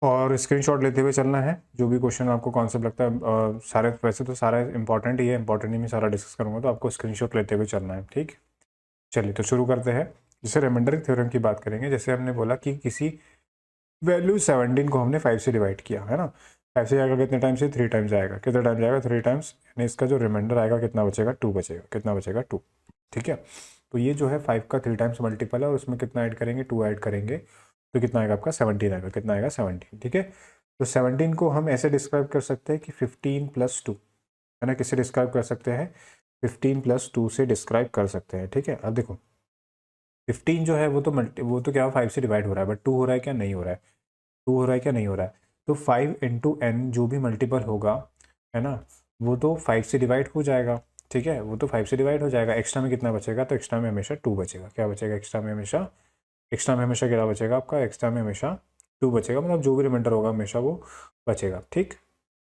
और स्क्रीनशॉट लेते हुए चलना है, जो भी क्वेश्चन आपको कॉन्सेप्ट लगता है। सारे वैसे तो सारा इंपॉर्टेंट ही है, इंपॉर्टेंट ही मैं सारा डिस्कस करूँगा, तो आपको स्क्रीनशॉट लेते हुए चलना है। ठीक, चलिए तो शुरू करते हैं। जैसे रिमाइंडर थ्योरम की बात करेंगे, जैसे हमने बोला कि किसी वैल्यू 17 को हमने 5 से डिवाइड किया है ना, 5 से जाएगा कितने टाइम से, 3 टाइम्स जाएगा। कितना टाइम जाएगा, 3 टाइम्स, यानी इसका जो रिमाइंडर आएगा कितना बचेगा, 2 बचेगा। कितना बचेगा, 2। ठीक है, तो ये जो है 5 का 3 टाइम्स मल्टीपल है और उसमें कितना ऐड करेंगे, 2 ऐड करेंगे, तो कितना आएगा आपका 17 आएगा। कितना आएगा, 17। ठीक है, तो 17 को हम ऐसे डिस्क्राइब कर सकते हैं कि 15 + 2 है ना। किससे डिस्क्राइब कर सकते हैं, 15 + 2 से डिस्क्राइब कर सकते हैं। ठीक है, अब देखो 15 जो है वो तो क्या 5 से डिवाइड हो रहा है, बट 2 हो रहा है क्या, नहीं हो रहा है। 2 हो रहा है क्या, नहीं हो रहा है। तो 5 × n जो भी मल्टीपल होगा है ना, वो तो 5 से डिवाइड हो जाएगा। ठीक है, वो तो 5 से डिवाइड हो जाएगा। एक्स्ट्रा में कितना बचेगा, तो एक्स्ट्रा में हमेशा 2 बचेगा। क्या बचेगा एक्स्ट्रा में, हमेशा एक्स्ट्रा में हमेशा क्या बचेगा आपका, एक्स्ट्रा में हमेशा 2 बचेगा। मतलब जो भी रिमाइंडर होगा हमेशा वो बचेगा। ठीक,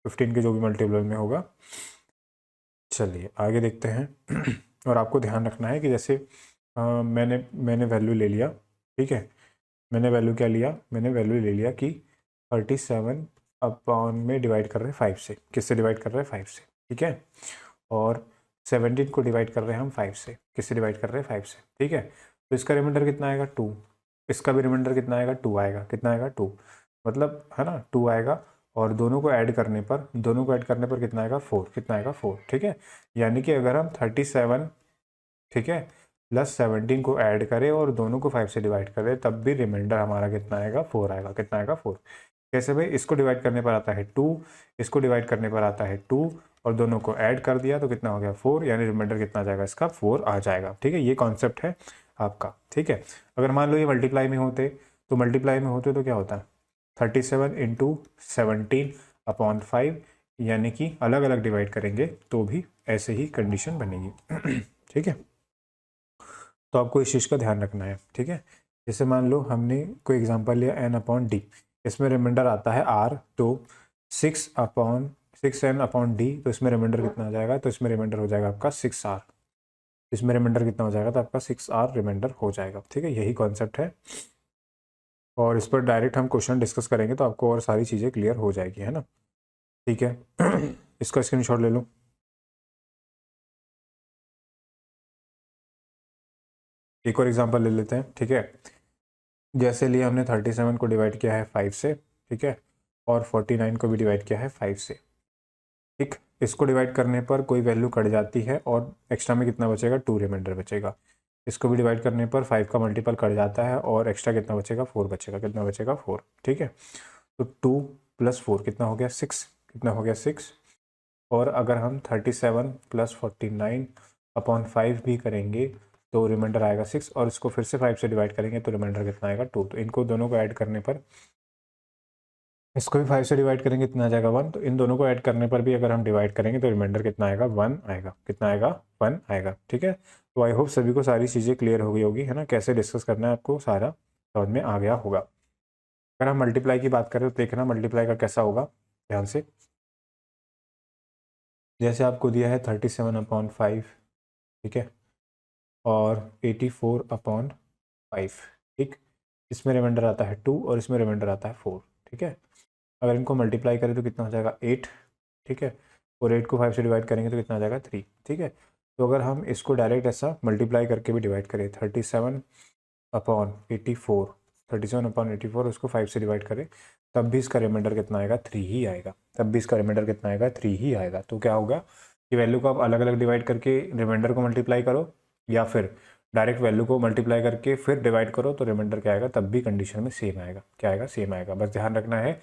15 के जो भी मल्टीपल में होगा। चलिए आगे देखते हैं। और आपको ध्यान रखना है कि जैसे मैंने वैल्यू ले लिया। ठीक है, मैंने वैल्यू क्या लिया, मैंने वैल्यू ले लिया कि 37 अपॉन में डिवाइड कर रहे हैं 5 से। किससे डिवाइड कर रहे हैं, 5 से। ठीक है, और 17 को डिवाइड कर रहे हैं हम 5 से। किससे डिवाइड कर रहे हैं, 5 से। ठीक है, तो इसका रिमाइंडर कितना आएगा, 2। इसका भी रिमाइंडर कितना आएगा, 2 आएगा। कितना आएगा, 2। मतलब है ना, 2 आएगा। और दोनों को ऐड करने पर कितना आएगा, 4। कितना आएगा, 4। ठीक है, यानी कि अगर हम 37, ठीक है, +17 को ऐड करें और दोनों को 5 से डिवाइड करें, तब भी रिमाइंडर हमारा कितना आएगा, 4 आएगा। कितना आएगा, 4। कैसे भाई, इसको डिवाइड करने पर आता है 2, इसको डिवाइड करने पर आता है 2, और दोनों को ऐड कर दिया तो कितना हो गया, 4, यानी रिमाइंडर कितना आ जाएगा, इसका 4 आ जाएगा। ठीक है, ये कॉन्सेप्ट है आपका। ठीक है, अगर मान लो ये मल्टीप्लाई में होते, तो क्या होता है, 37 × 17/5, यानी कि अलग अलग डिवाइड करेंगे तो भी ऐसे ही कंडीशन बनेगी। ठीक है, तो आपको इस चीज़ का ध्यान रखना है। ठीक है, जैसे मान लो हमने कोई एग्जांपल लिया n/d, इसमें रिमाइंडर आता है r, तो 6n/d, तो इसमें रिमाइंडर कितना आ जाएगा, तो इसमें रिमाइंडर हो जाएगा आपका 6r। इसमें रिमाइंडर कितना हो जाएगा, तो आपका 6r रिमाइंडर हो जाएगा। ठीक है, यही कॉन्सेप्ट है, और इस पर डायरेक्ट हम क्वेश्चन डिस्कस करेंगे तो आपको और सारी चीज़ें क्लियर हो जाएगी, है ना। ठीक है, इसका स्क्रीनशॉट ले लो। एक और एग्जांपल ले लेते हैं। ठीक है, जैसे लिए हमने 37 को डिवाइड किया है 5 से। ठीक है, और 49 को भी डिवाइड किया है 5 से। ठीक, इसको डिवाइड करने पर कोई वैल्यू कट जाती है और एक्स्ट्रा में कितना बचेगा, 2 रिमाइंडर बचेगा। इसको भी डिवाइड करने पर 5 का मल्टीपल कट जाता है और एक्स्ट्रा कितना बचेगा, 4 बचेगा। कितना बचेगा, 4। ठीक है, तो 2 + 4 कितना हो गया, 6। कितना हो गया, 6। और अगर हम 37 + 49/5 भी करेंगे तो रिमाइंडर आएगा 6, और इसको फिर से 5 से डिवाइड करेंगे तो रिमाइंडर कितना आएगा, 2। तो इनको दोनों को ऐड करने पर, इसको भी 5 से डिवाइड करेंगे कितना आ जाएगा, 1। तो इन दोनों को ऐड करने पर भी अगर हम डिवाइड करेंगे तो रिमाइंडर कितना आएगा, 1 आएगा। कितना आएगा, 1 आएगा। ठीक है, तो आई होप सभी को सारी चीज़ें क्लियर हो गई होगी, है ना। कैसे डिस्कस करना है आपको सारा समझ में आ गया होगा। अगर हम मल्टीप्लाई की बात करें तो देखना मल्टीप्लाई का कैसा होगा, ध्यान से। जैसे आपको दिया है 37/5, ठीक है, और 84/5। ठीक, इसमें रिमाइंडर आता है 2 और इसमें रिमाइंडर आता है 4। ठीक है, अगर इनको मल्टीप्लाई करें तो कितना हो जाएगा, 8। ठीक है, और 8 को 5 से डिवाइड करेंगे तो कितना आ जाएगा, 3। ठीक है, तो अगर हम इसको डायरेक्ट ऐसा मल्टीप्लाई करके भी डिवाइड करें, 37/84, 37/84 उसको 5 से डिवाइड करें, तब भी इसका रिमाइंडर कितना आएगा, 3 ही आएगा। तब भी इसका रिमाइंडर कितना आएगा, 3 ही आएगा। तो क्या होगा कि वैल्यू को आप अलग अलग डिवाइड करके रिमाइंडर को मल्टीप्लाई करो, या फिर डायरेक्ट वैल्यू को मल्टीप्लाई करके फिर डिवाइड करो, तो रिमाइंडर क्या आएगा, तब भी कंडीशन में सेम आएगा। क्या आएगा, सेम आएगा। बस ध्यान रखना है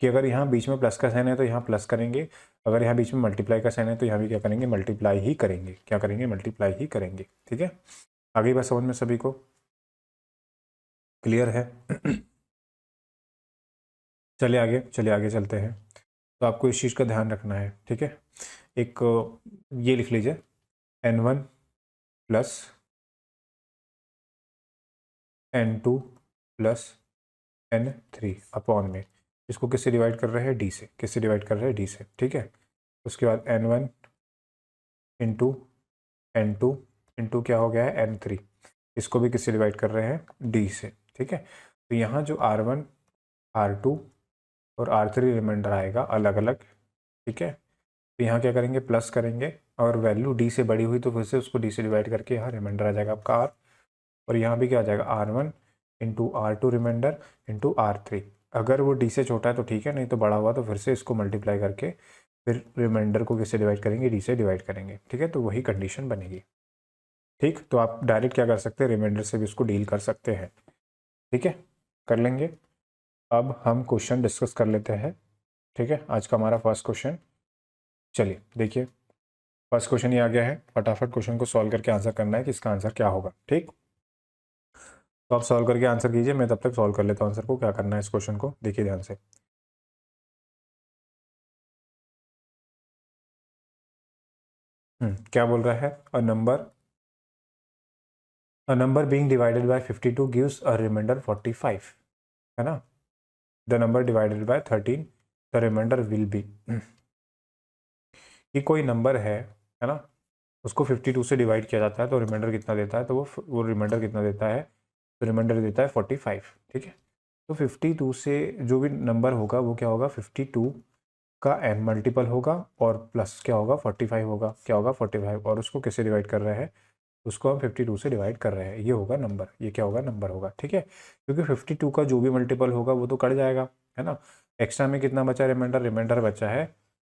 कि अगर यहाँ बीच में प्लस का साइन है तो यहाँ प्लस करेंगे, अगर यहाँ बीच में मल्टीप्लाई का साइन है तो यहाँ भी क्या करेंगे, मल्टीप्लाई ही करेंगे। क्या करेंगे, मल्टीप्लाई ही करेंगे। ठीक है, आगे बात समझ में सभी को क्लियर है। चलिए आगे चलते हैं। तो आपको इस चीज़ का ध्यान रखना है। ठीक है, एक ये लिख लीजिए, n1 + n2 + n3 अपॉन में, इसको किससे डिवाइड कर रहे हैं, d से। किससे डिवाइड कर रहे हैं, d से। ठीक है, उसके बाद n1 × n2 इंटू क्या हो गया है, n3, इसको भी किससे डिवाइड कर रहे हैं, d से। ठीक है, तो यहाँ जो r1 r2 और R3 रिमाइंडर आएगा अलग अलग। ठीक है, तो यहाँ क्या करेंगे, प्लस करेंगे और वैल्यू डी से बड़ी हुई तो फिर से उसको डी से डिवाइड करके यहाँ रिमाइंडर आ जाएगा आपका आर। और यहाँ भी क्या आ जाएगा, R1 into R2 reminder into R3। अगर वो डी से छोटा है तो ठीक है, नहीं तो बड़ा हुआ तो फिर से इसको मल्टीप्लाई करके फिर रिमाइंडर को किससे डिवाइड करेंगे, डी से डिवाइड करेंगे। ठीक है, तो वही कंडीशन बनेगी। ठीक, तो आप डायरेक्ट क्या कर सकते हैं, रिमाइंडर से भी इसको डील कर सकते हैं। ठीक है, कर लेंगे। अब हम क्वेश्चन डिस्कस कर लेते हैं। ठीक है, आज का हमारा फर्स्ट क्वेश्चन, चलिए देखिए। फर्स्ट क्वेश्चन ये आ गया है, फटाफट क्वेश्चन को सॉल्व करके आंसर करना है कि इसका आंसर क्या होगा। ठीक, तो आप सॉल्व करके आंसर कीजिए, मैं तब तक सॉल्व कर लेता हूँ आंसर को। क्या करना है इस क्वेश्चन को, देखिए ध्यान से। क्या बोल रहा है, a number being divided by 52 gives a remainder 45, है ना। The number divided by 13, the remainder will be. ये कोई नंबर है ना, उसको 52 से डिवाइड किया जाता है तो रिमाइंडर कितना देता है, तो वो रिमाइंडर कितना देता है, तो रिमाइंडर देता है 45। ठीक है, तो 52 से जो भी नंबर होगा वो क्या होगा, 52 का n मल्टीपल होगा और प्लस क्या होगा, 45 होगा, क्या होगा 45, और उसको किससे डिवाइड कर रहे हैं, उसको हम 52 से डिवाइड कर रहे हैं। ये होगा नंबर, ये क्या होगा, नंबर होगा। ठीक है, क्योंकि 52 का जो भी मल्टीपल होगा वो तो कट जाएगा, है ना। एक्स्ट्रा में कितना बचा, रिमाइंडर, रिमाइंडर बचा है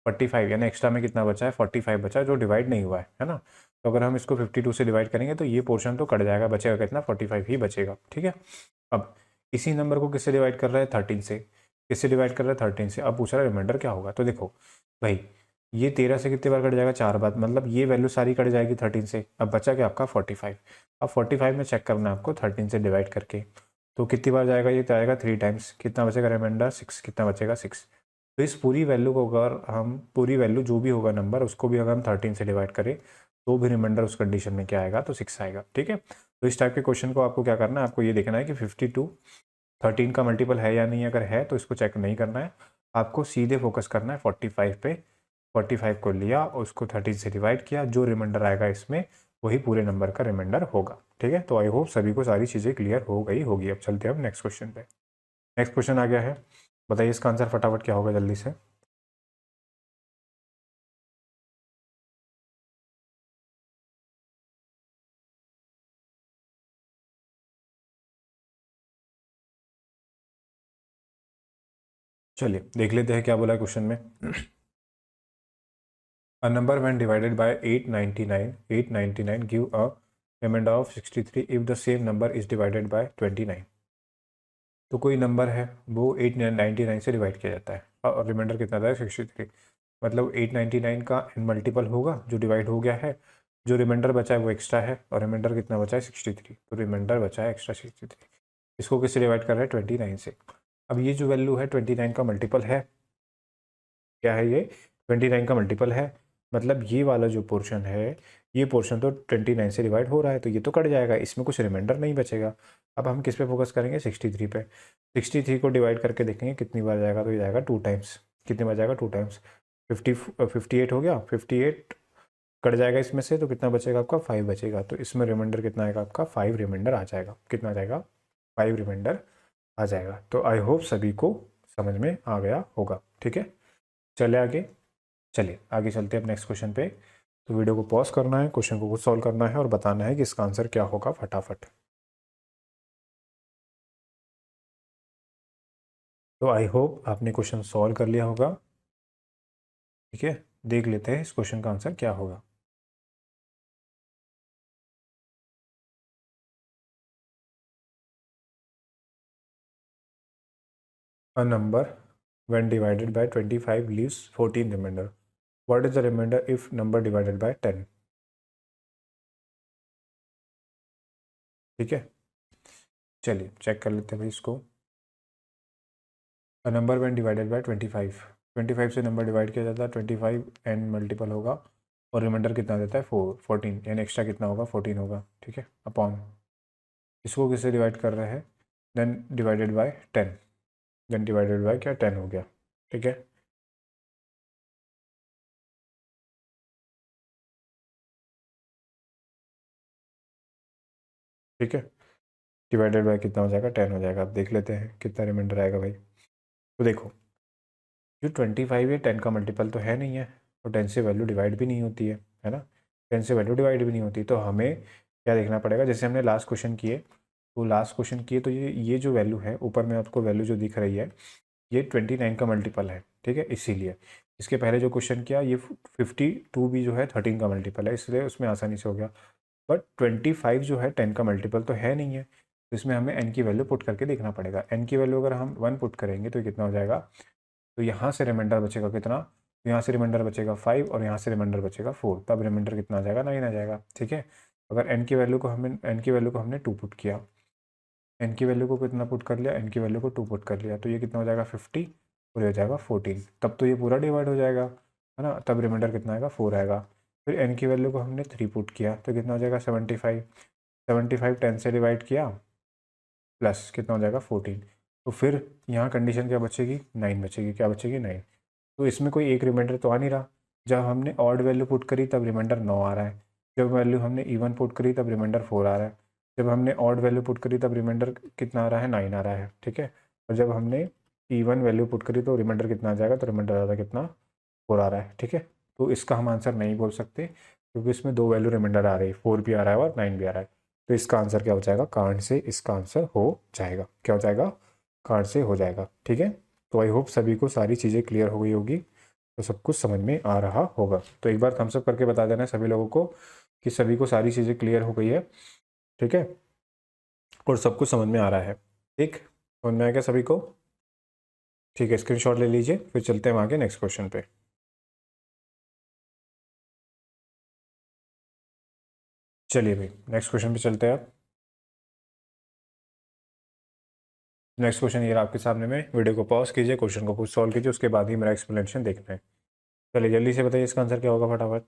45, यानी एक्स्ट्रा में कितना बचा है, 45 बचा जो डिवाइड नहीं हुआ है ना। तो अगर हम इसको 52 से डिवाइड करेंगे तो ये पोर्शन तो कट जाएगा, बचेगा कितना, 45 ही बचेगा। ठीक है, अब इसी नंबर को किससे डिवाइड कर रहा है, 13 से। किससे डिवाइड कर रहा है, 13 से। अब पूछ रहा है रिमाइंडर क्या होगा, तो देखो भाई, ये 13 से कितने बार कट जाएगा, 4 बार, मतलब ये वैल्यू सारी कट जाएगी 13 से। अब बचा क्या आपका 45। अब 45 में चेक करना है आपको 13 से डिवाइड करके, तो कितनी बार जाएगा, ये जाएगा 3 टाइम्स। कितना बचेगा रिमाइंडर, 6। कितना बचेगा, 6। तो इस पूरी वैल्यू को अगर हम, पूरी वैल्यू जो भी होगा नंबर, उसको भी अगर हम 13 से डिवाइड करें तो भी रिमाइंडर उस कंडीशन में क्या आएगा, तो 6 आएगा। ठीक है, तो इस टाइप के क्वेश्चन को आपको क्या करना है, आपको ये देखना है कि 52 13 का मल्टीपल है या नहीं। अगर है तो इसको चेक नहीं करना है, आपको सीधे फोकस करना है 45 पे। 45 को लिया और उसको 13 से डिवाइड किया, जो रिमाइंडर आएगा इसमें वही पूरे नंबर का रिमाइंडर होगा। ठीक है, तो आई होप सभी को सारी चीज़ें क्लियर हो गई होगी। अब चलते हैं हम नेक्स्ट क्वेश्चन पे। नेक्स्ट क्वेश्चन आ गया है, बताइए इसका आंसर फटाफट क्या होगा जल्दी से। चलिए देख लेते हैं क्या बोला है क्वेश्चन में। A number when divided by 899 give a remainder of 63 if the same number is divided by 29। तो कोई नंबर है वो 899 से डिवाइड किया जाता है और रिमाइंडर कितना था, 63। मतलब 899 का n मल्टीपल होगा जो डिवाइड हो गया है, जो रिमाइंडर बचा है वो एक्स्ट्रा है, और रिमाइंडर कितना बचा है, 63। तो रिमाइंडर बचा है एक्स्ट्रा 63। इसको किससे डिवाइड कर रहा है, 29 से। अब ये जो वैल्यू है 29 का मल्टीपल है, क्या है ये, 29 का मल्टीपल है। मतलब ये वाला जो पोर्शन है, ये पोर्शन तो 29 से डिवाइड हो रहा है, तो ये तो कट जाएगा, इसमें कुछ रिमाइंडर नहीं बचेगा। अब हम किस पे फोकस करेंगे, 63 पे। 63 को डिवाइड करके देखेंगे कितनी बार जाएगा, तो ये जाएगा 2 टाइम्स। कितनी बार जाएगा, 2 टाइम्स। 58 हो गया, 58 कट जाएगा इसमें से, तो कितना बचेगा आपका, 5 बचेगा। तो इसमें रिमाइंडर कितना आएगा आपका, 5 रिमाइंडर आ जाएगा। कितना आ जाएगा, 5 रिमाइंडर आ जाएगा। तो आई होप सभी को समझ में आ गया होगा। ठीक है, चले आगे। चलिए आगे चलते हैं अब नेक्स्ट क्वेश्चन पे। तो वीडियो को पॉज करना है, क्वेश्चन को खुद सॉल्व करना है और बताना है कि इसका आंसर क्या होगा फटाफट। तो आई होप आपने क्वेश्चन सॉल्व कर लिया होगा। ठीक है, देख लेते हैं इस क्वेश्चन का आंसर क्या होगा। A number when divided by 25 leaves 14 remainder, what is the remainder if number divided by 10। ठीक है, चलिए चेक कर लेते हैं भाई इसको। A number when divided by 25, 25 से नंबर डिवाइड किया जाता है, 25 एन मल्टीपल होगा और रिमाइंडर कितना देता है, 14, यानी एक्स्ट्रा कितना होगा, 14 होगा। ठीक है, अपॉन, इसको किससे डिवाइड कर रहे हैं, then divided by 10। Then divided by क्या, 10 हो गया। ठीक है, ठीक है, डिवाइडेड बाय कितना हो जाएगा, 10 हो जाएगा। अब देख लेते हैं कितना रिमाइंडर आएगा भाई। तो देखो जो 25 है 10 का मल्टीपल तो है नहीं है, और 10 से वैल्यू डिवाइड भी नहीं होती है ना, 10 से वैल्यू डिवाइड भी नहीं होती, तो हमें क्या देखना पड़ेगा, जैसे हमने लास्ट क्वेश्चन किए, तो लास्ट क्वेश्चन किए तो ये जो वैल्यू है ऊपर में आपको वैल्यू जो दिख रही है ये 29 का मल्टीपल है, ठीक है, इसीलिए। इसके पहले जो क्वेश्चन किया ये 52 भी जो है 13 का मल्टीपल है, इसलिए उसमें आसानी से हो गया। बट 25 जो है 10 का मल्टीपल तो है नहीं है, तो इसमें हमें n की वैल्यू पुट करके देखना पड़ेगा। n की वैल्यू अगर हम 1 पुट करेंगे तो कितना हो जाएगा, तो यहाँ से रिमाइंडर बचेगा कितना, तो यहाँ से रिमाइंडर बचेगा 5 और यहाँ से रिमाइंडर बचेगा 4, तब रिमाइंडर कितना आ जाएगा, 9 आ जाएगा, ठीक है। अगर n की वैल्यू को हमने 2 पुट किया, n की वैल्यू को कितना पुट कर लिया, n की वैल्यू को 2 पुट कर लिया, तो ये कितना हो जाएगा 50 और ये हो जाएगा 14, तब तो ये पूरा डिवाइड हो जाएगा, है ना, तब रिमाइंडर कितना आएगा 4 आएगा। फिर n की वैल्यू को हमने 3 पुट किया तो कितना हो जाएगा 75, 75 10 से डिवाइड किया प्लस कितना हो जाएगा 14, तो फिर यहाँ कंडीशन क्या बचेगी, 9 बचेगी, क्या बचेगी 9। तो इसमें कोई एक रिमाइंडर तो आ नहीं रहा, जब हमने ऑड वैल्यू पुट करी तब रिमाइंडर 9 आ रहा है, जब वैल्यू हमने इवन पुट करी तब रिमाइंडर 4 आ रहा है, जब हमने ऑड वैल्यू पुट करी तब रिमाइंडर कितना आ रहा है, 9 आ रहा है, ठीक है। और जब हमने इवन वैल्यू पुट करी तो रिमाइंडर कितना आ जाएगा, तो रिमाइंडर आ रहा है कितना 4 आ रहा है, ठीक है। तो इसका हम आंसर नहीं बोल सकते क्योंकि इसमें दो वैल्यू रिमाइंडर आ रही है, 4 भी आ रहा है और 9 भी आ रहा है, तो इसका आंसर क्या हो जाएगा, कार्ड से इसका आंसर हो जाएगा, क्या हो जाएगा, कार्ड से हो जाएगा, ठीक है। तो आई होप सभी को सारी चीज़ें क्लियर हो गई होगी, तो सब कुछ समझ में आ रहा होगा। तो एक बार थम्स अप करके बता देना है सभी लोगों को कि सभी को सारी चीज़ें क्लियर हो गई है, ठीक है, और सब कुछ समझ में आ रहा है, ठीक, समझ में आ गया सभी को, ठीक है। स्क्रीनशॉट ले लीजिए, फिर चलते हैं आगे नेक्स्ट क्वेश्चन पे। चलिए भाई नेक्स्ट क्वेश्चन पे चलते हैं आप। नेक्स्ट क्वेश्चन ये रहा आपके सामने में, वीडियो को पॉज कीजिए, क्वेश्चन को खुद सॉल्व कीजिए, उसके बाद ही मेरा एक्सप्लेनेशन देखना है। चलिए जल्दी से बताइए इसका आंसर क्या होगा फटाफट।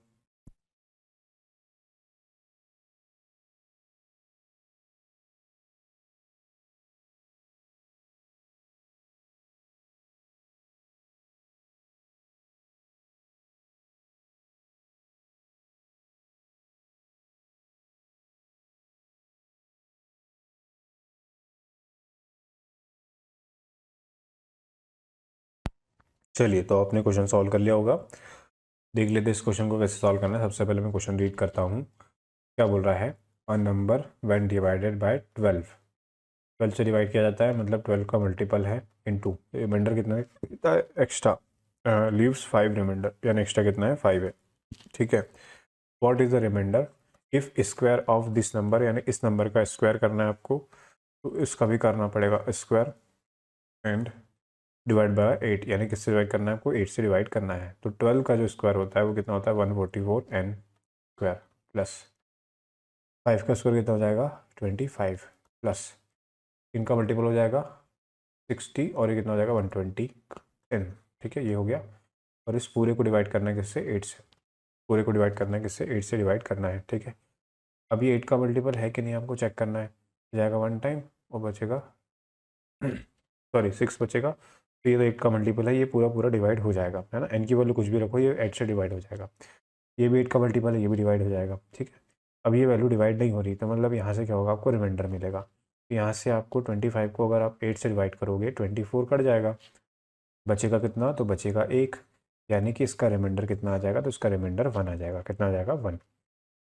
चलिए तो आपने क्वेश्चन सॉल्व कर लिया होगा, देख लेते इस क्वेश्चन को कैसे सॉल्व करना है। सबसे पहले मैं क्वेश्चन रीड करता हूँ, क्या बोल रहा है, a number when divided bye 12, 12 से डिवाइड किया जाता है मतलब 12 का मल्टीपल है इनटू रिमाइंडर कितना है एक्स्ट्रा, लीव्स 5 रिमाइंडर, यानी एक्स्ट्रा कितना है 5 है, ठीक है। What is the remainder if square of this number, यानी इस नंबर का स्क्वायर करना है आपको, तो इसका भी करना पड़ेगा स्क्वायर, एंड डिवाइड बाय 8, यानी किससे डिवाइड करना है आपको, 8 से डिवाइड करना है, तो 12 का जो स्क्वायर होता है वो कितना होता है 144 एन स्क्वायर, प्लस 5 का स्क्वायर कितना हो जाएगा 25, प्लस इनका मल्टीपल हो जाएगा 60 और ये कितना हो जाएगा 120 एन, ठीक है, ये हो गया। और इस पूरे को डिवाइड करना है किससे, 8 से, पूरे को डिवाइड करना है किससे, 8 से डिवाइड करना है, ठीक है। अभी 8 का मल्टीपल है कि नहीं आपको चेक करना है, जाएगा 1 टाइम और बचेगा सॉरी 6 बचेगा, तो ये तो 8 का मल्टीपल है, ये पूरा पूरा डिवाइड हो जाएगा, है ना, एन की वैल्यू कुछ भी रखो ये 8 से डिवाइड हो जाएगा, ये भी 8 का मल्टीपल है, ये भी डिवाइड हो जाएगा, ठीक है। अब ये वैल्यू डिवाइड नहीं हो रही, तो मतलब यहाँ से क्या होगा, आपको रिमाइंडर मिलेगा, तो यहाँ से आपको 25 को अगर आप 8 से डिवाइड करोगे 24 कट जाएगा, बचेगा कितना, तो बचेगा 1, यानी कि इसका रिमाइंडर कितना आ जाएगा, तो इसका रिमाइंडर 1 आ जाएगा, कितना आ जाएगा 1।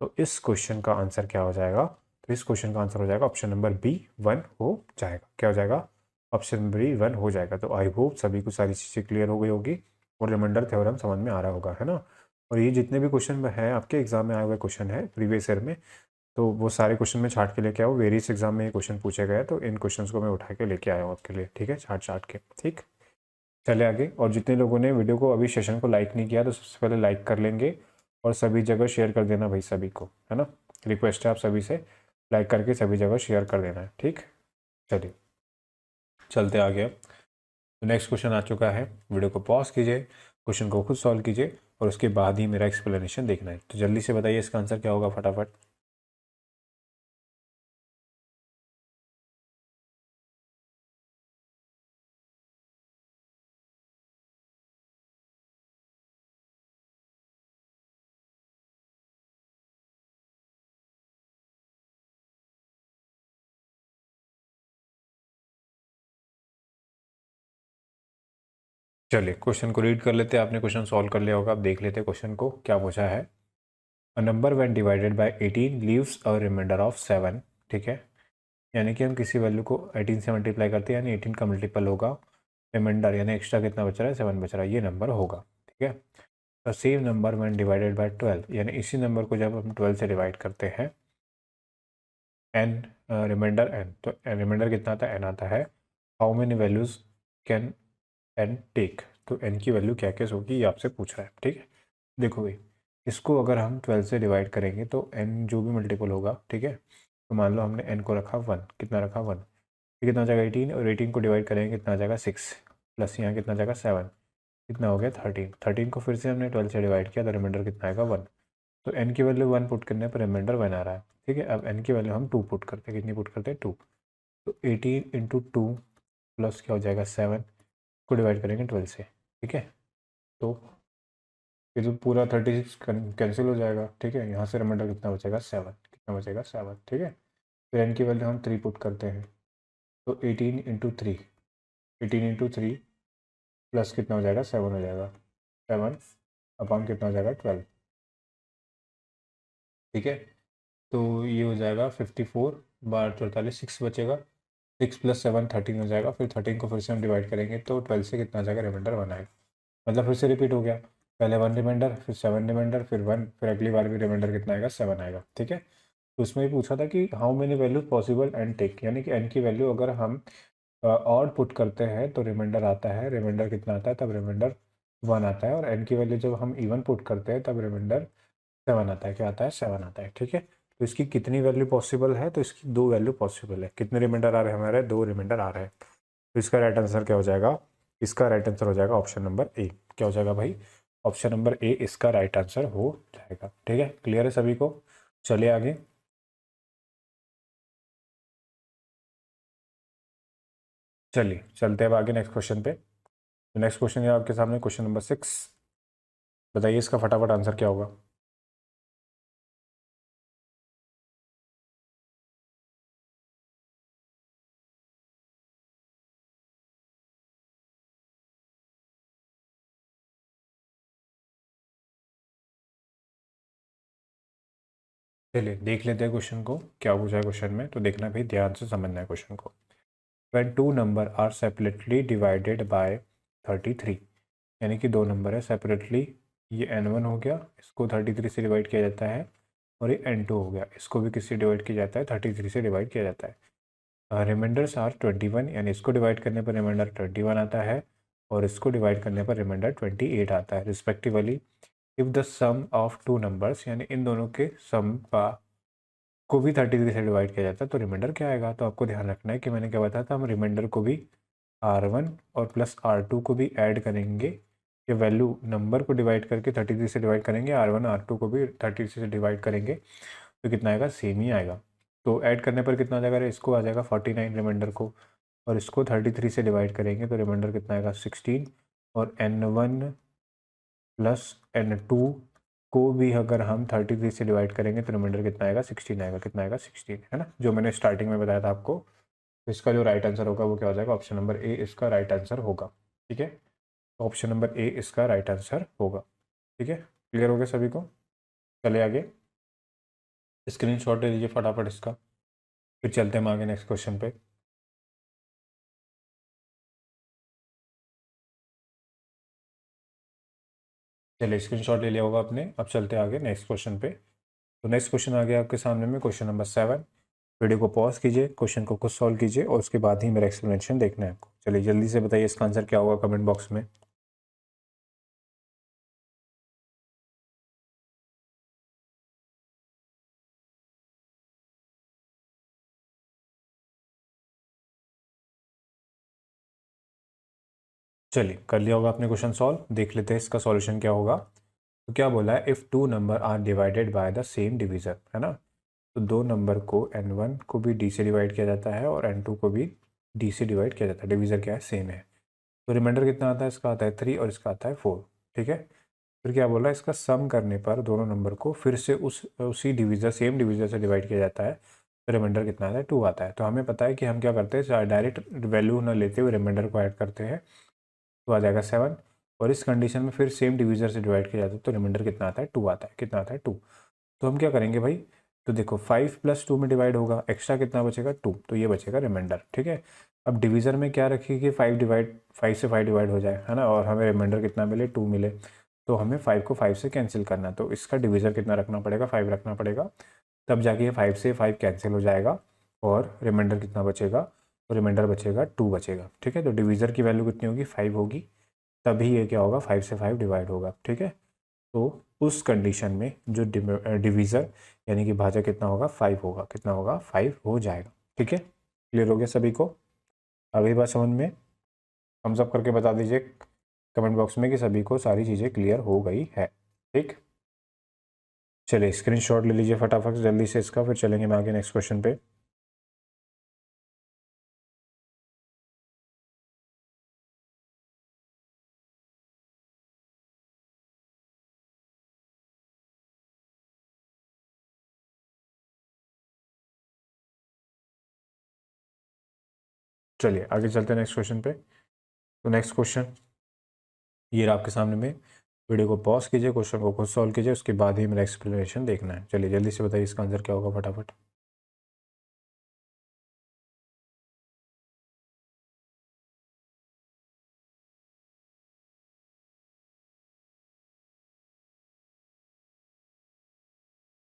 तो इस क्वेश्चन का आंसर क्या हो जाएगा, तो इस क्वेश्चन का आंसर हो जाएगा ऑप्शन नंबर बी 1 हो जाएगा, क्या हो जाएगा, ऑप्शन नंबर बी 1 हो जाएगा। तो आई होप सभी को सारी चीज़ें क्लियर हो गई होगी और रिमाइंडर थ्योरम समझ में आ रहा होगा, है ना। और ये जितने भी क्वेश्चन हैं आपके एग्जाम में आए हुए क्वेश्चन है प्रीवियस ईयर में, तो वो सारे क्वेश्चन में छाट के लेके आओ, वेरियस एग्जाम में ये क्वेश्चन पूछे गए, तो इन क्वेश्चंस को मैं उठा के लेके आया हूँ आपके लिए, ठीक है, छाट छाट के, ठीक। चले आगे, और जितने लोगों ने वीडियो को अभी सेशन को लाइक नहीं किया तो सबसे पहले लाइक कर लेंगे और सभी जगह शेयर कर देना भाई सभी को, है ना, रिक्वेस्ट है आप सभी से, लाइक करके सभी जगह शेयर कर देना है, ठीक। चलिए चलते आगे, अब तो नेक्स्ट क्वेश्चन आ चुका है, वीडियो को पॉज कीजिए, क्वेश्चन को खुद सॉल्व कीजिए और उसके बाद ही मेरा एक्सप्लेनेशन देखना है। तो जल्दी से बताइए इसका आंसर क्या होगा फटाफट। चलिए क्वेश्चन को रीड कर लेते हैं। आपने क्वेश्चन सॉल्व कर लिया होगा, आप देख लेते हैं क्वेश्चन को क्या पूछा है। A number when divided by 18 leaves a remainder of 7। ठीक है, यानी कि हम किसी वैल्यू को 18 से मल्टीप्लाई करते हैं, यानी 18 का मल्टीपल होगा, रिमाइंडर यानी एक्स्ट्रा कितना बच रहा है, 7 बच रहा है, ये नंबर होगा। ठीक है, the same number when divided bye 12, यानी इसी नंबर को जब हम 12 से डिवाइड करते हैं, एन रिमाइंडर एन, तो रिमाइंडर कितना आता है, एन आता है। How many values can N take, तो एन की वैल्यू क्या क्या होगी ये आपसे पूछ रहा है। ठीक है, देखो भाई, इसको अगर हम 12 से डिवाइड करेंगे तो एन जो भी मल्टीपल होगा, ठीक है, तो मान लो हमने एन को रखा 1, कितना रखा 1, ये कितना हो जाएगा 18, और 18 को डिवाइड करेंगे कितना आ जाएगा 6, प्लस यहाँ कितना आ जाएगा 7, कितना हो गया 13, 13 को फिर से हमने 12 से डिवाइड किया तो रिमाइंडर कितना आएगा 1। तो एन की वैल्यू 1 पुट करने पर रिमाइंडर 1 आ रहा है। ठीक है, अब एन की वैल्यू हम 2 पुट करते हैं, कितनी पुट करते हैं 2, तो 18 इंटू 2 प्लस क्या हो जाएगा 7, को डिवाइड करेंगे 12 से। ठीक है, तो ये तो पूरा 36 कैंसिल हो जाएगा। ठीक है, यहाँ से रिमाइंडर कितना बचेगा 7, कितना बचेगा 7। ठीक है, फिर एन की वैल्यू हम 3 पुट करते हैं, तो 18 इंटू 3, 18 इंटू 3 प्लस कितना हो जाएगा 7 हो जाएगा, 7 अपॉन कितना हो जाएगा 12। ठीक है, तो ये हो जाएगा 54 बार 44, 6 बचेगा, 6 प्लस 7 13 हो जाएगा, फिर 13 को फिर से हम डिवाइड करेंगे तो 12 से कितना आ जाएगा, रिमाइंडर 1 आएगा। मतलब फिर से रिपीट हो गया, पहले 1 रिमाइंडर, फिर 7 रिमाइंडर, फिर 1, फिर अगली बार भी रिमाइंडर कितना आएगा 7 आएगा। ठीक है, तो उसमें भी पूछा था कि how many value possible N take, यानी कि एन की वैल्यू अगर हम ऑड पुट करते हैं तो रिमाइंडर आता है, रिमाइंडर कितना आता है, तब रिमाइंडर 1 आता है, और एन की वैल्यू जब हम इवन पुट करते हैं तब रिमाइंडर 7 आता है, क्या आता है 7 आता है। ठीक है, तो इसकी कितनी वैल्यू पॉसिबल है, तो इसकी 2 वैल्यू पॉसिबल है। कितने रिमाइंडर आ रहे हैं हमारे, 2 रिमाइंडर आ रहे हैं। तो इसका राइट आंसर क्या हो जाएगा, इसका राइट आंसर हो जाएगा ऑप्शन नंबर ए। क्या हो जाएगा भाई, ऑप्शन नंबर ए इसका राइट आंसर हो जाएगा। ठीक है, क्लियर है सभी को। चलिए आगे, चलिए चलते हैं अब आगे नेक्स्ट क्वेश्चन पे। तो नेक्स्ट क्वेश्चन है आपके सामने, क्वेश्चन नंबर 6। बताइए इसका फटाफट आंसर क्या होगा। चलिए देख लेते हैं क्वेश्चन को, क्या पूछा है क्वेश्चन में, तो देखना भाई, ध्यान से समझना है क्वेश्चन को। when two number are separately divided by 33, यानी कि दो नंबर है सेपरेटली, ये n1 हो गया, इसको 33 से डिवाइड किया जाता है, और ये n2 हो गया, इसको भी किससे डिवाइड किया जाता है, 33 से डिवाइड किया जाता है। रिमाइंडर्स आर 21, यानी इसको डिवाइड करने पर रिमाइंडर 21 आता है, और इसको डिवाइड करने पर रिमाइंडर 28 आता है respectively. If the sum of two numbers, यानी इन दोनों के सम का को भी 33 से डिवाइड किया जाता है तो रिमाइंडर क्या आएगा। तो आपको ध्यान रखना है कि मैंने क्या बताया था, हम रिमाइंडर को भी R1 और प्लस R2 को भी ऐड करेंगे, ये वैल्यू नंबर को डिवाइड करके 33 से डिवाइड करेंगे, R1 R2 को भी 33 से डिवाइड करेंगे, तो कितना आएगा, सेम ही आएगा। तो ऐड करने पर कितना आ जाएगा, इसको आ जाएगा 49 रिमाइंडर को, और इसको 33 से डिवाइड करेंगे तो रिमाइंडर कितना आएगा 16, और n1 प्लस n2 को भी अगर हम 33 से डिवाइड करेंगे तो रिमाइंडर कितना आएगा 16 आएगा, कितना आएगा 16, है ना, जो मैंने स्टार्टिंग में बताया था आपको। तो इसका जो राइट आंसर होगा वो क्या हो जाएगा, ऑप्शन नंबर ए इसका राइट आंसर होगा। ठीक है, ऑप्शन नंबर ए इसका राइट आंसर होगा। ठीक है, क्लियर हो गया सभी को। चले आगे, स्क्रीन शॉट ले लीजिए फटाफट इसका, फिर चलते हैं हम आगे नेक्स्ट क्वेश्चन पे। चलिए स्क्रीन शॉट ले लिया होगा आपने, अब चलते हैं आगे नेक्स्ट क्वेश्चन पे। तो नेक्स्ट क्वेश्चन आ गया आपके सामने में, क्वेश्चन नंबर 7। वीडियो को पॉज कीजिए, क्वेश्चन को खुद सॉल्व कीजिए, और उसके बाद ही मेरा एक्सप्लेनेशन देखना है आपको। चलिए जल्दी से बताइए इसका आंसर क्या होगा कमेंट बॉक्स में। चलिए कर लिया होगा आपने क्वेश्चन सॉल्व, देख लेते हैं इसका सॉल्यूशन क्या होगा। तो क्या बोला है, if two number are divided by the same divisor, है ना, तो दो नंबर को n1 को भी d से डिवाइड किया जाता है और n2 को भी d से डिवाइड किया जाता है, डिवीज़र क्या है, सेम है। तो रिमाइंडर कितना आता है, इसका आता है 3 और इसका आता है 4। ठीक है, फिर क्या बोला है, इसका सम करने पर दोनों नंबर को फिर से उसी डिवीज़र, सेम डिवीज़र से डिवाइड किया जाता है, तो रिमाइंडर कितना आता है 2 आता है। तो हमें पता है कि हम क्या करते हैं, डायरेक्ट वैल्यू ना लेते हुए रिमाइंडर को ऐड करते हैं, तो आ जाएगा 7। और इस कंडीशन में फिर सेम डिवीजर से डिवाइड किया जाता है तो रिमाइंडर कितना आता है, 2 आता है। कितना आता है, 2। तो हम क्या करेंगे भाई, तो देखो 5 + 2 में डिवाइड होगा, एक्स्ट्रा कितना बचेगा, 2, तो ये बचेगा रिमाइंडर। ठीक है, अब डिवीजर में क्या रखिए कि 5 से 5 डिवाइड हो जाए, है ना, और हमें रिमाइंडर कितना मिले, 2 मिले। तो हमें 5 को 5 से कैंसिल करना है, तो इसका डिवीजर कितना रखना पड़ेगा, 5 रखना पड़ेगा, तब जाके ये 5 से 5 कैंसिल हो जाएगा और रिमाइंडर कितना बचेगा, तो रिमाइंडर बचेगा 2 बचेगा। ठीक है, तो डिवीजर की वैल्यू कितनी होगी, 5 होगी, तभी ये क्या होगा, 5 से 5 डिवाइड होगा। ठीक है, तो उस कंडीशन में जो डिवीज़र यानी कि भाजक कितना होगा, 5 होगा। कितना होगा, 5 हो जाएगा। ठीक है, क्लियर हो गया सभी को, अगली बात समझ में, हम सब करके बता दीजिए कमेंट बॉक्स में कि सभी को सारी चीज़ें क्लियर हो गई है। ठीक, चलिए स्क्रीनशॉट ले लीजिए फटाफट जल्दी से इसका, फिर चलेंगे मैं आगे नेक्स्ट क्वेश्चन पे। चलिए आगे चलते हैं नेक्स्ट क्वेश्चन पे। तो नेक्स्ट क्वेश्चन ये रहा आपके सामने में, वीडियो को पॉज कीजिए, क्वेश्चन को खुद सॉल्व कीजिए, उसके बाद ही मेरा एक्सप्लेनेशन देखना है। चलिए जल्दी से बताइए इसका आंसर क्या होगा फटाफट।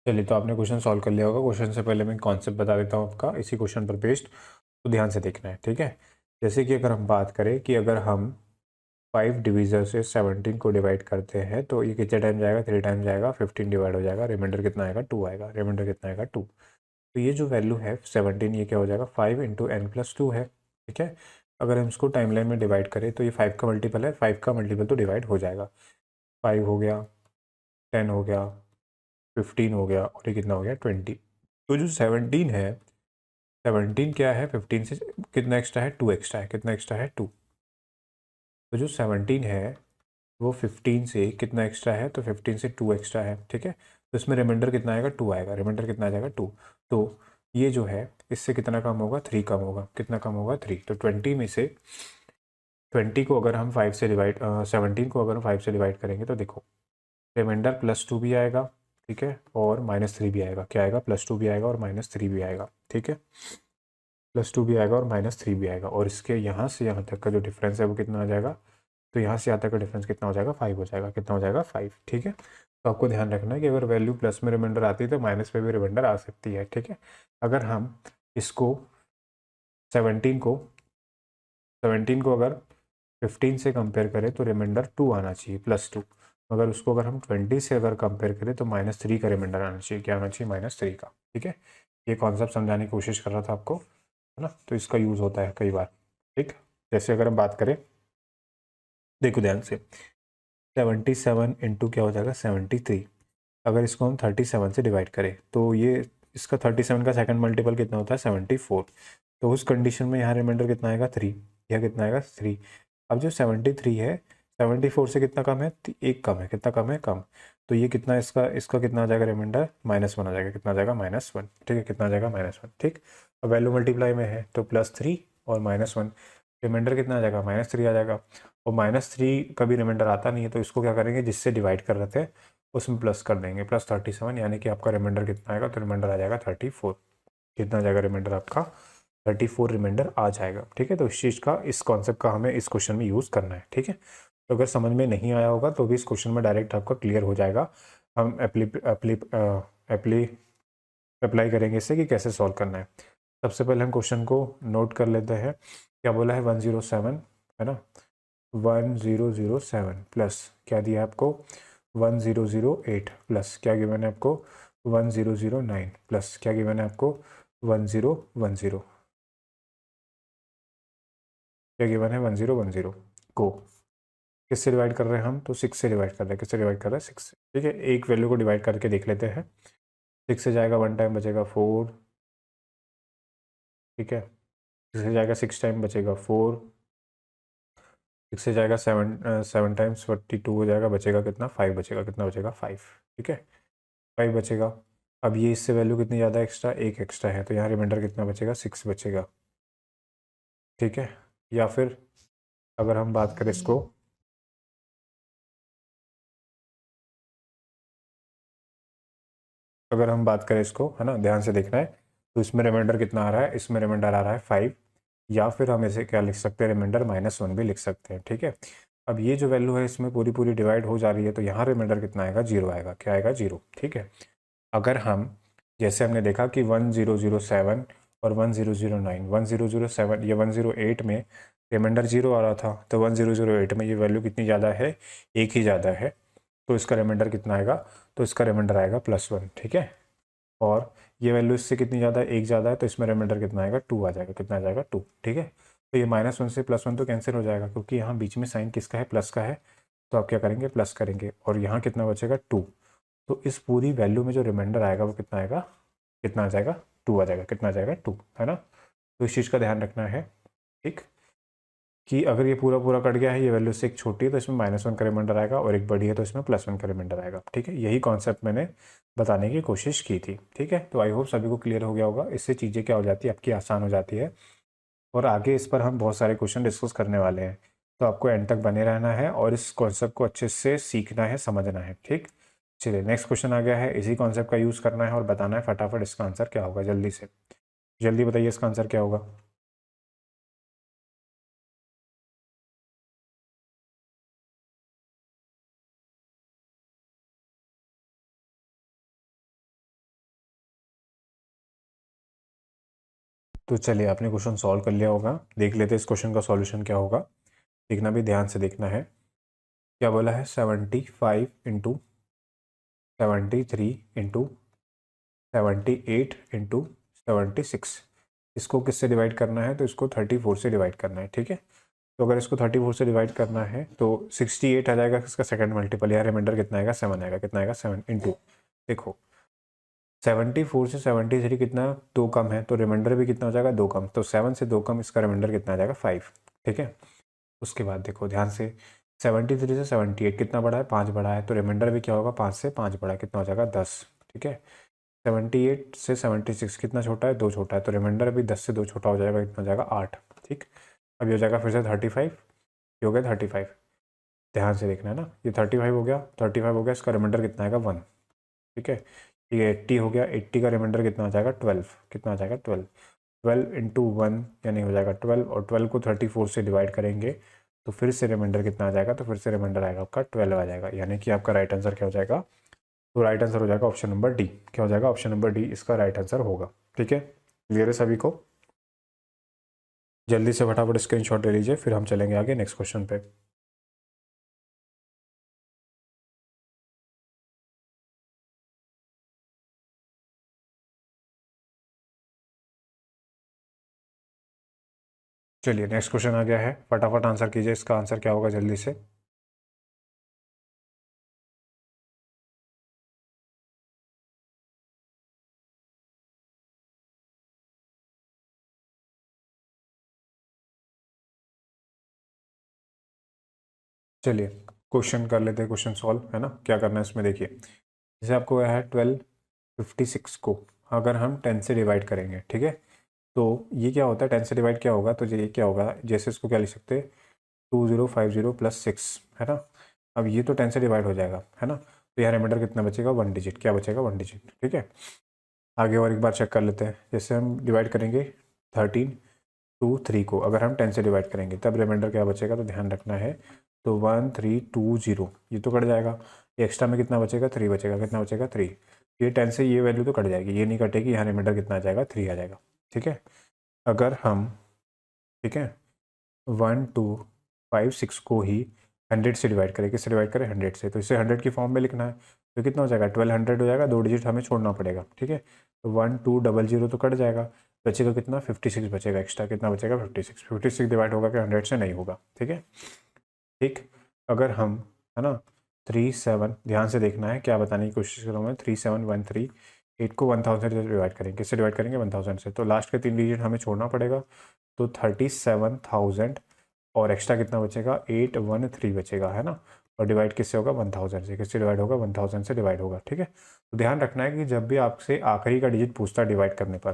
चलिए तो आपने क्वेश्चन सॉल्व कर लिया होगा। क्वेश्चन से पहले मैं कॉन्सेप्ट बता देता हूँ आपका, इसी क्वेश्चन पर बेस्ड, तो ध्यान से देखना है। ठीक है, जैसे कि अगर हम बात करें कि अगर हम 5 डिवीजर से 17 को डिवाइड करते हैं तो ये कितने टाइम जाएगा, 3 टाइम जाएगा, 15 डिवाइड हो जाएगा, रिमाइंडर कितना आएगा, 2 आएगा। रिमाइंडर कितना आएगा, 2। तो ये जो वैल्यू है 17, ये क्या हो जाएगा, 5 × n+2 है। ठीक है, अगर हम इसको टाइमलाइन में डिवाइड करें तो ये 5 का मल्टीपल है, 5 का मल्टीपल तो डिवाइड हो जाएगा। 5 हो गया, 10 हो गया, 15 हो गया, और ये कितना हो गया, 20। तो जो 17 है, 17 क्या है, 15 से कितना एक्स्ट्रा है, 2 एक्स्ट्रा है। कितना एक्स्ट्रा है, 2। तो जो 17 है वो 15 से कितना एक्स्ट्रा है, तो 15 से 2 एक्स्ट्रा है। ठीक है, तो इसमें रिमाइंडर कितना आएगा, 2 आएगा। रिमाइंडर कितना आ जाएगा, 2। तो ये जो है इससे कितना कम होगा, 3 कम होगा। कितना कम होगा, 3। तो 20 में से 20 को अगर हम 5 से डिवाइड 17 को अगर हम 5 से डिवाइड करेंगे तो देखो रिमाइंडर +2 भी आएगा। ठीक है, और -3 भी आएगा। क्या आएगा, +2 भी आएगा और -3 भी आएगा। ठीक है, +2 भी आएगा और -3 भी आएगा, और इसके यहाँ से यहाँ तक का जो डिफरेंस है वो कितना आ जाएगा, तो यहाँ से यहाँ तक का डिफरेंस कितना हो जाएगा, 5 हो जाएगा। कितना हो जाएगा, 5। ठीक है, तो आपको ध्यान रखना है कि अगर वैल्यू प्लस में रिमाइंडर आती है तो माइनस में भी रिमाइंडर आ सकती है। ठीक है, अगर हम इसको 17 को 17 को अगर 15 से कंपेयर करें तो रिमाइंडर 2 आना चाहिए, +2। मगर उसको अगर हम 20 से अगर कंपेयर करें तो -3 का रिमाइंडर आना चाहिए। क्या आना चाहिए, -3 का। ठीक है, ये कॉन्सेप्ट समझाने की कोशिश कर रहा था आपको, है ना, तो इसका यूज़ होता है कई बार। ठीक, जैसे अगर हम बात करें, देखो ध्यान से, 77 इंटू क्या हो जाएगा, 73। अगर इसको हम 37 से डिवाइड करें तो ये इसका 37 का सेकंड मल्टीपल कितना होता है, 74। तो उस कंडीशन में यहाँ रिमाइंडर कितना आएगा, 3। यह कितना आएगा, 3। अब जो 73 है, 74 से कितना कम है, एक कम है। कितना कम है, कम। तो ये कितना, इसका इसका कितना आ जाएगा रिमाइंडर, -1 आ जाएगा। कितना आ जाएगा, -1। ठीक है, कितना आ जाएगा, -1। ठीक, अब वैल्यू मल्टीप्लाई में है तो +3 और -1, रिमाइंडर कितना आ जाएगा, -3 आ जाएगा। और -3 कभी रिमाइंडर आता नहीं है, तो इसको क्या करेंगे, जिससे डिवाइड कर रहे थे उसमें प्लस कर देंगे, +37, यानी कि आपका रिमाइंडर कितना आएगा, तो रिमाइंडर आ जाएगा 34। कितना आ जाएगा रिमाइंडर आपका, 34 रिमाइंडर आ जाएगा। ठीक है, तो इस चीज़ का, इस कॉन्सेप्ट का हमें इस क्वेश्चन में यूज़ करना है। ठीक है, तो अगर समझ में नहीं आया होगा तो भी इस क्वेश्चन में डायरेक्ट आपका क्लियर हो जाएगा। हम अप्लाई करेंगे इससे कि कैसे सॉल्व करना है। सबसे पहले हम क्वेश्चन को नोट कर लेते हैं। क्या बोला है, 107, है ना, 1007 प्लस क्या दिया है आपको, 1008 प्लस क्या गिवन है आपको, 1009 प्लस क्या गिवन है आपको, 1010। क्या गिवन है, 1010 को किससे डिवाइड कर रहे हैं हम, तो 6 से डिवाइड कर रहे हैं। किससे डिवाइड कर रहे हैं, 6 से। ठीक है, एक वैल्यू को डिवाइड करके देख लेते हैं। 6 से जाएगा 1 टाइम, बचेगा 4। ठीक है, 6 से जाएगा 6 टाइम, बचेगा 4। 6 से जाएगा 7 टाइम्स, 42 हो जाएगा, बचेगा कितना, 5 बचेगा। कितना बचेगा, 5। ठीक है, 5 बचेगा। अब ये इससे वैल्यू कितनी ज़्यादा एक्स्ट्रा, एक एक्स्ट्रा है, तो यहाँ रिमाइंडर कितना बचेगा, 6 बचेगा। ठीक है, या फिर अगर हम बात करें इसको, अगर हम बात करें इसको, है ना, ध्यान से देखना है, तो इसमें रिमाइंडर कितना आ रहा है, इसमें रिमाइंडर आ रहा है 5, या फिर हम इसे क्या लिख सकते हैं, रिमाइंडर -1 भी लिख सकते हैं, ठीक है। अब ये जो वैल्यू है इसमें पूरी पूरी डिवाइड हो जा रही है, तो यहाँ रिमाइंडर कितना आएगा, 0 आएगा, क्या आएगा, 0, ठीक है। अगर हम, जैसे हमने देखा कि 1007 और 1009, 1007 या 108 में रिमाइंडर 0 आ रहा था, तो 1008 में ये वैल्यू कितनी ज़्यादा है, एक ही ज़्यादा है, तो इसका रिमाइंडर कितना आएगा, तो इसका रिमाइंडर आएगा +1, ठीक है। और ये वैल्यू इससे कितनी ज़्यादा है, एक ज़्यादा है, तो इसमें रिमाइंडर कितना आएगा, 2 आ जाएगा, कितना आ जाएगा, 2, ठीक है। तो ये -1 से +1 तो कैंसिल हो जाएगा, क्योंकि यहाँ बीच में साइन किसका है, प्लस का है, तो आप क्या करेंगे, प्लस करेंगे, और यहाँ कितना बचेगा, 2। तो इस पूरी वैल्यू में जो रिमाइंडर आएगा वो कितना आएगा, कितना आ जाएगा, 2 आ जाएगा, कितना आ जाएगा, 2, है ना। तो इस चीज़ का ध्यान रखना है, ठीक, कि अगर ये पूरा पूरा कट गया है, ये वैल्यू से एक छोटी है तो इसमें -1 का रिमाइंडर आएगा, और एक बड़ी है तो इसमें +1 का रिमाइंडर आएगा, ठीक है। यही कॉन्सेप्ट मैंने बताने की कोशिश की थी, ठीक है। तो आई होप सभी को क्लियर हो गया होगा, इससे चीज़ें क्या हो जाती है, आपकी आसान हो जाती है, और आगे इस पर हम बहुत सारे क्वेश्चन डिस्कस करने वाले हैं, तो आपको एंड तक बने रहना है और इस कॉन्सेप्ट को अच्छे से सीखना है, समझना है, ठीक। चलिए नेक्स्ट क्वेश्चन आ गया है, इसी कॉन्सेप्ट का यूज़ करना है और बताना है फटाफट इसका आंसर क्या होगा, जल्दी से, जल्दी बताइए इसका आंसर क्या होगा। तो चलिए आपने क्वेश्चन सॉल्व कर लिया होगा, देख लेते हैं इस क्वेश्चन का सॉल्यूशन क्या होगा, देखना भी ध्यान से देखना है। क्या बोला है, 75 × 73 × 78 × 76, इसको किससे डिवाइड करना है, तो इसको 34 से डिवाइड करना है, ठीक है। तो अगर इसको 34 से डिवाइड करना है तो 68 आ जाएगा, इसका सेकंड मल्टीपल, या रिमाइंडर कितना आएगा, 7 आएगा, कितना आएगा, 7 इंटू, देखो 74 से 73 कितना, 2 कम है, तो रिमाइंडर भी कितना हो जाएगा, 2 कम, तो 7 से 2 कम, इसका रिमाइंडर कितना आ जाएगा, 5, ठीक है। उसके बाद देखो ध्यान से, 73 से 78 कितना बड़ा है, 5 बड़ा है, तो रिमाइंडर भी क्या होगा, 5 से 5 बड़ा है, कितना हो जाएगा, 10, ठीक है। 78 से 76 कितना छोटा है, 2 छोटा है, तो रिमाइंडर भी 10 से 2 छोटा हो जाएगा, कितना हो जाएगा, 8, ठीक। अब ये हो जाएगा फिर से 35, ये हो गया 35, ध्यान से देखना है ना, ये 35 हो गया, 35 हो गया, इसका रिमाइंडर कितना आएगा, 1, ठीक है। ये 80 हो गया, 80 का रिमाइंडर कितना आ जाएगा, 12, कितना आ जाएगा, 12, 12 इंटू 1 यानी हो जाएगा 12, और 12 को 34 से डिवाइड करेंगे तो फिर से रिमाइंडर कितना आ जाएगा, तो फिर से रिमाइंडर आएगा आपका 12 आ जाएगा, यानी कि आपका राइट आंसर क्या हो जाएगा, तो राइट आंसर हो जाएगा ऑप्शन नंबर डी, क्या हो जाएगा, ऑप्शन नंबर डी इसका राइट आंसर होगा, ठीक है। क्लियर है सभी को, जल्दी से फटाफट स्क्रीनशॉट ले लीजिए, फिर हम चलेंगे आगे नेक्स्ट क्वेश्चन पे। चलिए नेक्स्ट क्वेश्चन आ गया है, फटाफट आंसर कीजिए, इसका आंसर क्या होगा, जल्दी से। चलिए क्वेश्चन कर लेते हैं, क्वेश्चन सॉल्व, है ना, क्या करना है इसमें, देखिए जैसे आपको है 1256 को अगर हम 10 से डिवाइड करेंगे, ठीक है, तो ये क्या होता है, 10 से डिवाइड क्या होगा, तो ये क्या होगा, जैसे इसको क्या लिख सकते हैं, 2050 + 6, है ना। अब ये तो 10 से डिवाइड हो जाएगा, है ना, तो यहाँ रिमाइंडर कितना बचेगा, 1 डिजिट, क्या बचेगा, 1 डिजिट, ठीक है। आगे और एक बार चेक कर लेते हैं, जैसे हम डिवाइड करेंगे 13 2 3 को अगर हम 10 से डिवाइड करेंगे तब रिमाइंडर क्या बचेगा, तो ध्यान रखना है, तो 1320, ये तो कट जाएगा, एक्स्ट्रा में कितना बचेगा, 3 बचेगा, कितना बचेगा, 3, ये 10 से ये वैल्यू तो कट जाएगी, ये नहीं कटेगी, यहाँ रिमाइंडर कितना आ जाएगा, 3 आ जाएगा, ठीक है। अगर हम, ठीक है, 1256 को ही 100 से डिवाइड करें, किससे डिवाइड करें, 100 से, तो इसे 100 की फॉर्म में लिखना है, तो कितना हो जाएगा, 1200 हो जाएगा, 2 डिजिट हमें छोड़ना पड़ेगा, ठीक है। तो 1200 तो कट जाएगा, बचेगा कितना, 56 बचेगा एक्स्ट्रा, कितना बचेगा, 56, 56 डिवाइड होगा कि 100 से, नहीं होगा, ठीक है, ठीक। अगर हम, है ना, 37, ध्यान से देखना है, क्या बताने की कोशिश कर रहा हूँ मैं, 3713 8 को 1000 से डिवाइड करेंगे, किससे डिवाइड करेंगे, 1000 से, तो लास्ट के 3 डिजिट हमें छोड़ना पड़ेगा, तो 37,000, और एक्स्ट्रा कितना बचेगा, 813 बचेगा, है ना, और डिवाइड किससे होगा, 1000 से, किससे डिवाइड होगा, 1000 से डिवाइड होगा, ठीक है। तो ध्यान रखना है कि जब भी आपसे आखिरी का डिजिट पूछता है डिवाइड करने पर,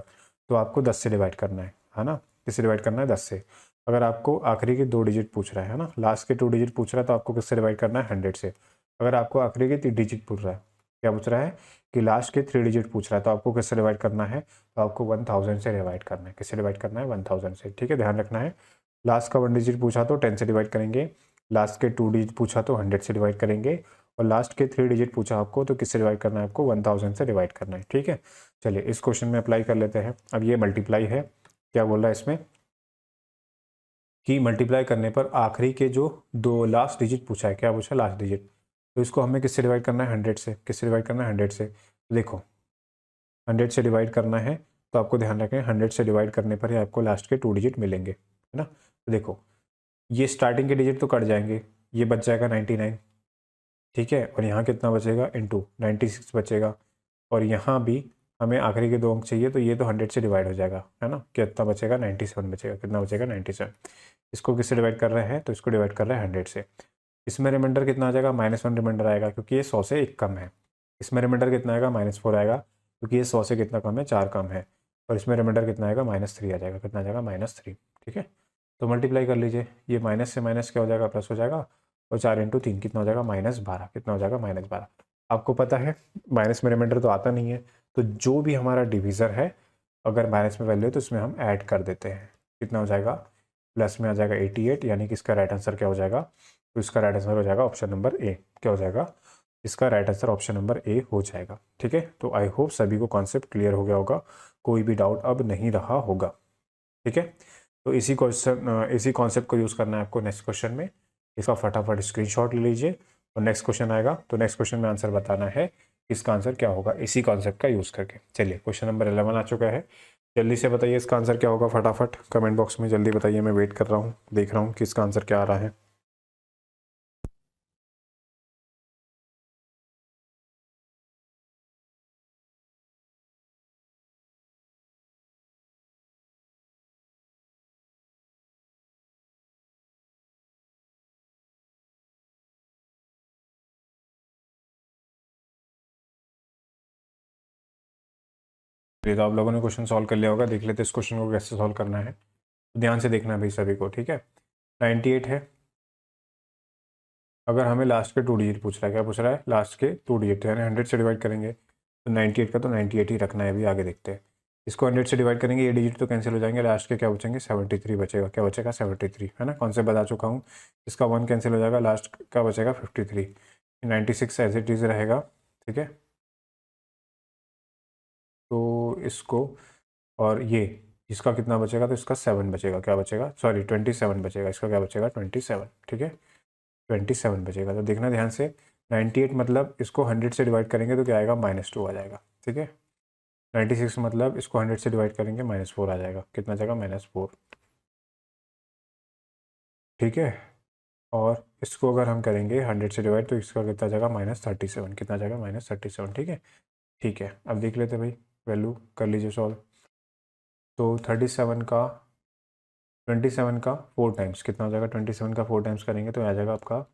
तो आपको 10 से डिवाइड करना है ना, किससे डिवाइड करना है, 10 से। अगर आपको आखिरी के 2 डिजिट पूछ रहा है ना, लास्ट के 2 डिजिट पूछ रहा है तो आपको किससे डिवाइड करना है, 100 से। अगर आपको आखिरी के 3 डिजिट पूछ रहा है, क्या पूछ रहा है कि लास्ट के 3 डिजिट पूछ रहा है, तो आपको किससे डिवाइड करना है, तो आपको 1000 से डिवाइड करना है। किससे डिवाइड करना है, 1000 से। ठीक है, ध्यान रखना है। लास्ट का 1 डिजिट पूछा तो 10 से डिवाइड करेंगे, लास्ट के 2 डिजिट पूछा तो 100 से डिवाइड करेंगे, और लास्ट के 3 डिजिट पूछा आपको तो किससे डिवाइड करना है, आपको 1000 से डिवाइड करना है। ठीक है, चलिए इस क्वेश्चन में अप्लाई कर लेते हैं। अब ये मल्टीप्लाई है, क्या बोल रहा है इसमें कि मल्टीप्लाई करने पर आखिरी के जो 2 लास्ट डिजिट पूछा है, क्या पूछा है, लास्ट डिजिट, तो इसको हमें किससे डिवाइड करना है, 100 से। किससे डिवाइड करना है, 100 से। तो देखो 100 से डिवाइड करना है तो आपको ध्यान रखें 100 से डिवाइड करने पर ही आपको लास्ट के 2 डिजिट मिलेंगे, है ना। तो देखो ये स्टार्टिंग के डिजिट तो कट जाएंगे, ये बच जाएगा 99। ठीक है, और यहाँ कितना बचेगा, इंटू 96 बचेगा। और यहाँ भी हमें आखिरी के 2 अंक चाहिए, तो ये तो 100 से डिवाइड हो जाएगा, है ना। कितना बचेगा, 97 बचेगा। कितना बचेगा, 97। इसको किससे डिवाइड कर रहे हैं, तो इसको डिवाइड कर रहे हैं 100 से। इसमें रिमाइंडर कितना आ जाएगा, -1 रिमाइंडर आएगा क्योंकि ये 100 से 1 कम है। इसमें रिमाइंडर कितना आएगा, -4 आएगा क्योंकि ये 100 से कितना कम है, 4 कम है। और इसमें रिमाइंडर कितना आएगा, -3 आ जाएगा। कितना आ जाएगा, -3। ठीक है, तो मल्टीप्लाई कर लीजिए, ये माइनस से माइनस क्या हो जाएगा, प्लस हो जाएगा। और 4 × 3 कितना हो जाएगा, -12। कितना हो जाएगा, -12। आपको पता है माइनस में रिमाइंडर तो आता नहीं है, तो जो भी हमारा डिविज़र है अगर माइनस में वैल्यू है तो इसमें हम ऐड कर देते हैं। कितना हो जाएगा, प्लस में आ जाएगा 88, यानी कि इसका राइट आंसर क्या हो जाएगा, तो इसका राइट आंसर हो जाएगा ऑप्शन नंबर ए। क्या हो जाएगा, इसका right answer option number A हो जाएगा। ठीक है, तो आई होप सभी को कॉन्सेप्ट क्लियर हो गया होगा, कोई भी डाउट अब नहीं रहा होगा। ठीक है, तो इसी कॉन्सेप्ट को यूज़ करना है आपको नेक्स्ट क्वेश्चन में। इसका फटाफट स्क्रीनशॉट ले लीजिए और नेक्स्ट क्वेश्चन आएगा तो नेक्स्ट क्वेश्चन में आंसर बताना है, इसका आंसर क्या होगा इसी कॉन्सेप्ट का यूज़ करके। चलिए क्वेश्चन नंबर 11 आ चुका है, जल्दी से बताइए इसका आंसर क्या होगा, फटाफट कमेंट बॉक्स में जल्दी बताइए, मैं वेट कर रहा हूँ, देख रहा हूँ कि इसका आंसर क्या आ रहा है। ये तो आप लोगों ने क्वेश्चन सॉल्व कर लिया होगा, देख लेते इस क्वेश्चन को कैसे सॉल्व करना है। तो ध्यान से देखना है भाई सभी को, ठीक है। 98 है, अगर हमें लास्ट के 2 डिजिट पूछ रहा है, क्या पूछ रहा है, लास्ट के 2 डिजिट, यानी 100 से डिवाइड करेंगे तो 98 का तो 98 ही रखना है, अभी आगे देखते हैं। इसको 100 से डिवाइड करेंगे, ये डिजिट तो कैंसिल हो जाएंगे, लास्ट के क्या बचेंगे, 73 बचेगा। क्या बचेगा, 73, है ना, कॉन्सेप्ट बता चुका हूँ। इसका 1 कैंसिल हो जाएगा, लास्ट का बचेगा 53, 96 एज इट इज़ रहेगा। ठीक है, तो इसको और ये इसका कितना बचेगा, तो इसका 7 बचेगा। क्या बचेगा, सॉरी 27 बचेगा, इसका क्या बचेगा, 27। ठीक है, 27 बचेगा। तो देखना ध्यान से, 98 मतलब इसको 100 से डिवाइड करेंगे तो क्या आएगा, -2 आ जाएगा। ठीक है, 96 मतलब इसको 100 से डिवाइड करेंगे, -4 आ जाएगा। कितना जाएगा, -4। ठीक है, और इसको अगर हम करेंगे 100 से डिवाइड तो इसका कितना जाएगा, -37। कितना जाएगा, -37। ठीक है, ठीक है, अब देख लेते भाई, वैल्यू कर लीजिए सॉल्व। तो 27 का 4 टाइम्स कितना हो जाएगा, 27 का 4 टाइम्स करेंगे तो आ जाएगा आपका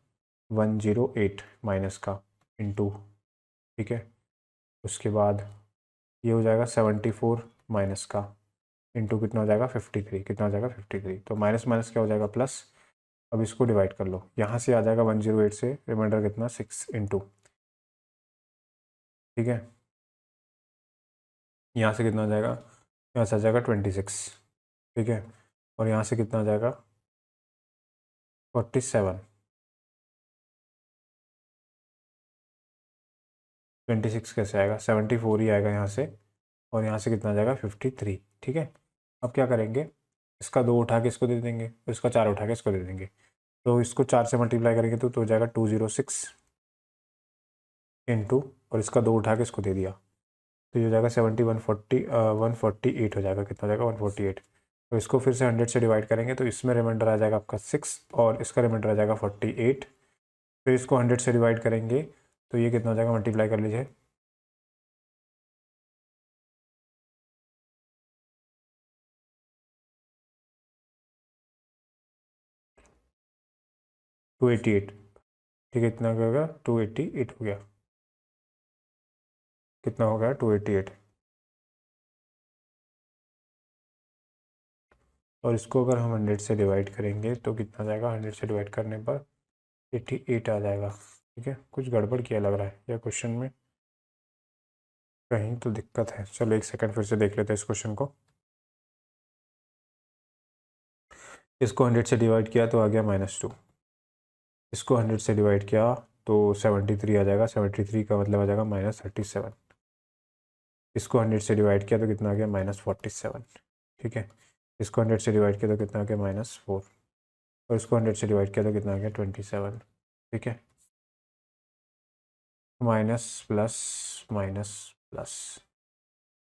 108 माइनस का इंटू। ठीक है, उसके बाद ये हो जाएगा 74 माइनस का इंटू कितना हो जाएगा, 53। कितना हो जाएगा, 53। तो माइनस माइनस क्या हो जाएगा, प्लस। अब इसको डिवाइड कर लो, यहाँ से आ जाएगा 108 से रिमाइंडर कितना, 6 इंटू। ठीक है, यहाँ से कितना आ जाएगा, यहाँ से आ जाएगा 26। ठीक है, और यहाँ से कितना आ जाएगा, 47। 26 कैसे आएगा, 74 ही आएगा यहाँ से, और यहाँ से कितना आ जाएगा, 53। ठीक है, अब क्या करेंगे, इसका 2 उठा के इसको दे देंगे, इसका 4 उठा के इसको दे देंगे। तो इसको 4 से मल्टीप्लाई करेंगे तो हो जाएगा 206 इंटू, और इसका 2 उठा के इसको दे दिया तो ये हो जाएगा 148 हो जाएगा। कितना हो जाएगा, 148। तो इसको फिर से 100 से डिवाइड करेंगे तो इसमें रिमाइंडर आ जाएगा आपका 6 और इसका रिमाइंडर आ जाएगा 48। फिर इसको 100 से डिवाइड करेंगे तो ये कितना हो जाएगा, मल्टीप्लाई कर लीजिए। 288। ठीक है, इतना क्या हो गया, 288 हो गया। कितना हो गया, 288। और इसको अगर हम 100 से डिवाइड करेंगे तो कितना जाएगा, 100 से डिवाइड करने पर 88 आ जाएगा। ठीक है, कुछ गड़बड़ किया लग रहा है या क्वेश्चन में कहीं तो दिक्कत है। चलो एक सेकंड फिर से देख लेते हैं इस क्वेश्चन को। इसको 100 से डिवाइड किया तो आ गया -2, इसको 100 से डिवाइड किया तो 73 आ जाएगा, 73 का मतलब आ जाएगा -37। इसको 100 से डिवाइड किया तो कितना आ गया, -47। ठीक है, इसको 100 से डिवाइड किया तो कितना आ गया, -4, और इसको 100 से डिवाइड किया तो कितना आ गया, 27। ठीक है, माइनस प्लस माइनस प्लस,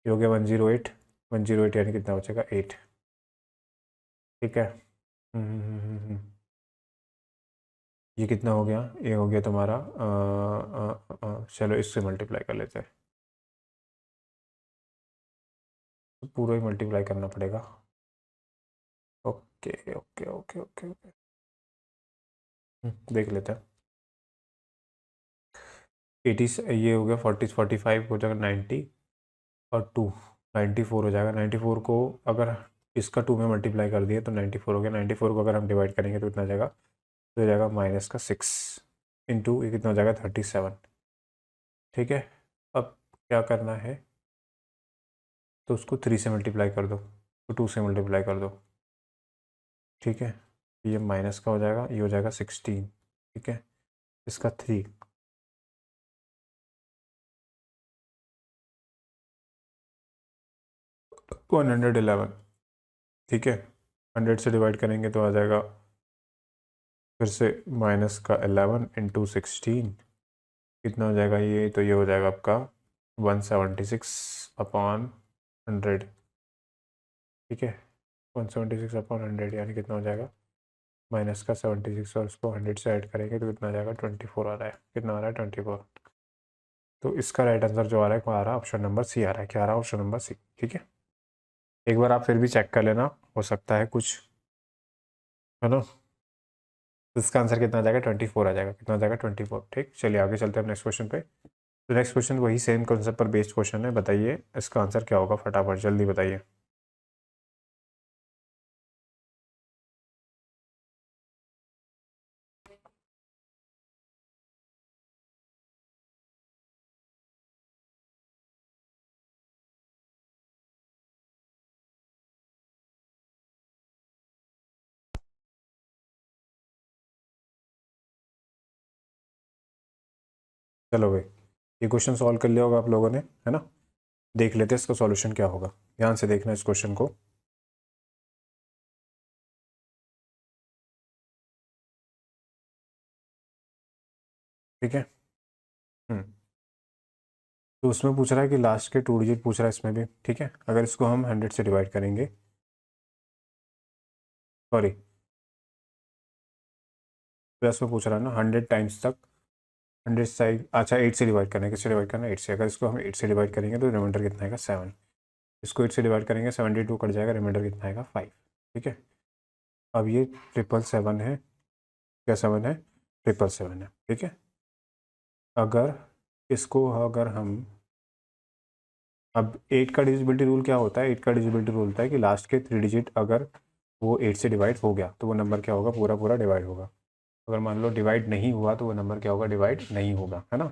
ये हो गया 108, 108 यानी कितना बचेगा, 8। ठीक है, ये कितना हो गया, ये हो गया तुम्हारा चलो इससे मल्टीप्लाई कर लेते हैं, तो पूरा ही मल्टीप्लाई करना पड़ेगा। Okay okay okay okay okay, देख लेते हैं। 80 ये हो गया 45 हो जाएगा 90 और 2 94 हो जाएगा। 94 को अगर इसका 2 में मल्टीप्लाई कर दिए तो 94 हो गया। 94 को अगर हम डिवाइड करेंगे तो कितना हो जाएगा, तो हो जाएगा -6 इंटू ये कितना हो जाएगा, 37। ठीक है, अब क्या करना है, तो उसको 3 से मल्टीप्लाई कर दो, तो 2 से मल्टीप्लाई कर दो। ठीक है, ये माइनस का हो जाएगा, ये हो जाएगा 16। ठीक है, इसका 3, 111। ठीक है, 100 से डिवाइड करेंगे तो आ जाएगा फिर से माइनस का 11 इंटू 16, कितना हो जाएगा ये, तो ये हो जाएगा आपका 176/100। ठीक है, 176/100 यानी कितना हो जाएगा, माइनस का 76, और उसको 100 से ऐड करेंगे तो कितना आ जाएगा, 24 आ रहा है। कितना आ रहा है, 24। तो इसका राइट आंसर जो आ रहा है वो आ रहा है ऑप्शन नंबर सी आ रहा है। क्या आ रहा है, ऑप्शन नंबर सी। ठीक है, एक बार आप फिर भी चेक कर लेना, हो सकता है कुछ, है ना। तो इसका आंसर कितना आ जाएगा, 24 आ जाएगा। कितना आ जाएगा, 24। ठीक, चलिए आगे चलते हैं नेक्स्ट क्वेश्चन पे। तो नेक्स्ट क्वेश्चन वही सेम कॉन्सेप्ट पर बेस्ड क्वेश्चन है। बताइए इसका आंसर क्या होगा, फटाफट जल्दी बताइए। चलो भाई, ये क्वेश्चन सॉल्व कर लिया होगा आप लोगों ने, है ना। देख लेते हैं इसका सॉल्यूशन क्या होगा, ध्यान से देखना इस क्वेश्चन को। ठीक है, हम्म तो उसमें पूछ रहा है कि लास्ट के 2 डिजिट पूछ रहा है इसमें भी। ठीक है, अगर इसको हम 100 से डिवाइड करेंगे, सॉरी प्लस में पूछ रहा है ना, 100 टाइम्स तक 100 साइड, अच्छा 8 से डिवाइड करना है, किससे डिवाइड करना है, 8 से। अगर इसको हम 8 से डिवाइड करेंगे तो रिमाइंडर कितना आएगा, 7। इसको 8 से डिवाइड करेंगे 72 कट जाएगा, रिमाइंडर कितना आएगा, 5। ठीक है, अब ये 777 है, क्या 7 है, 777 है। ठीक है, अगर इसको अगर हम अब 8 का डिविजिबिलिटी रूल क्या होता है, 8 का डिविजिबिलिटी रूल होता है कि लास्ट के 3 डिजिट अगर वो 8 से डिवाइड हो गया तो वो नंबर क्या होगा, पूरा पूरा डिवाइड होगा। अगर मान लो डिवाइड नहीं हुआ तो वो नंबर क्या होगा, डिवाइड नहीं होगा, है ना।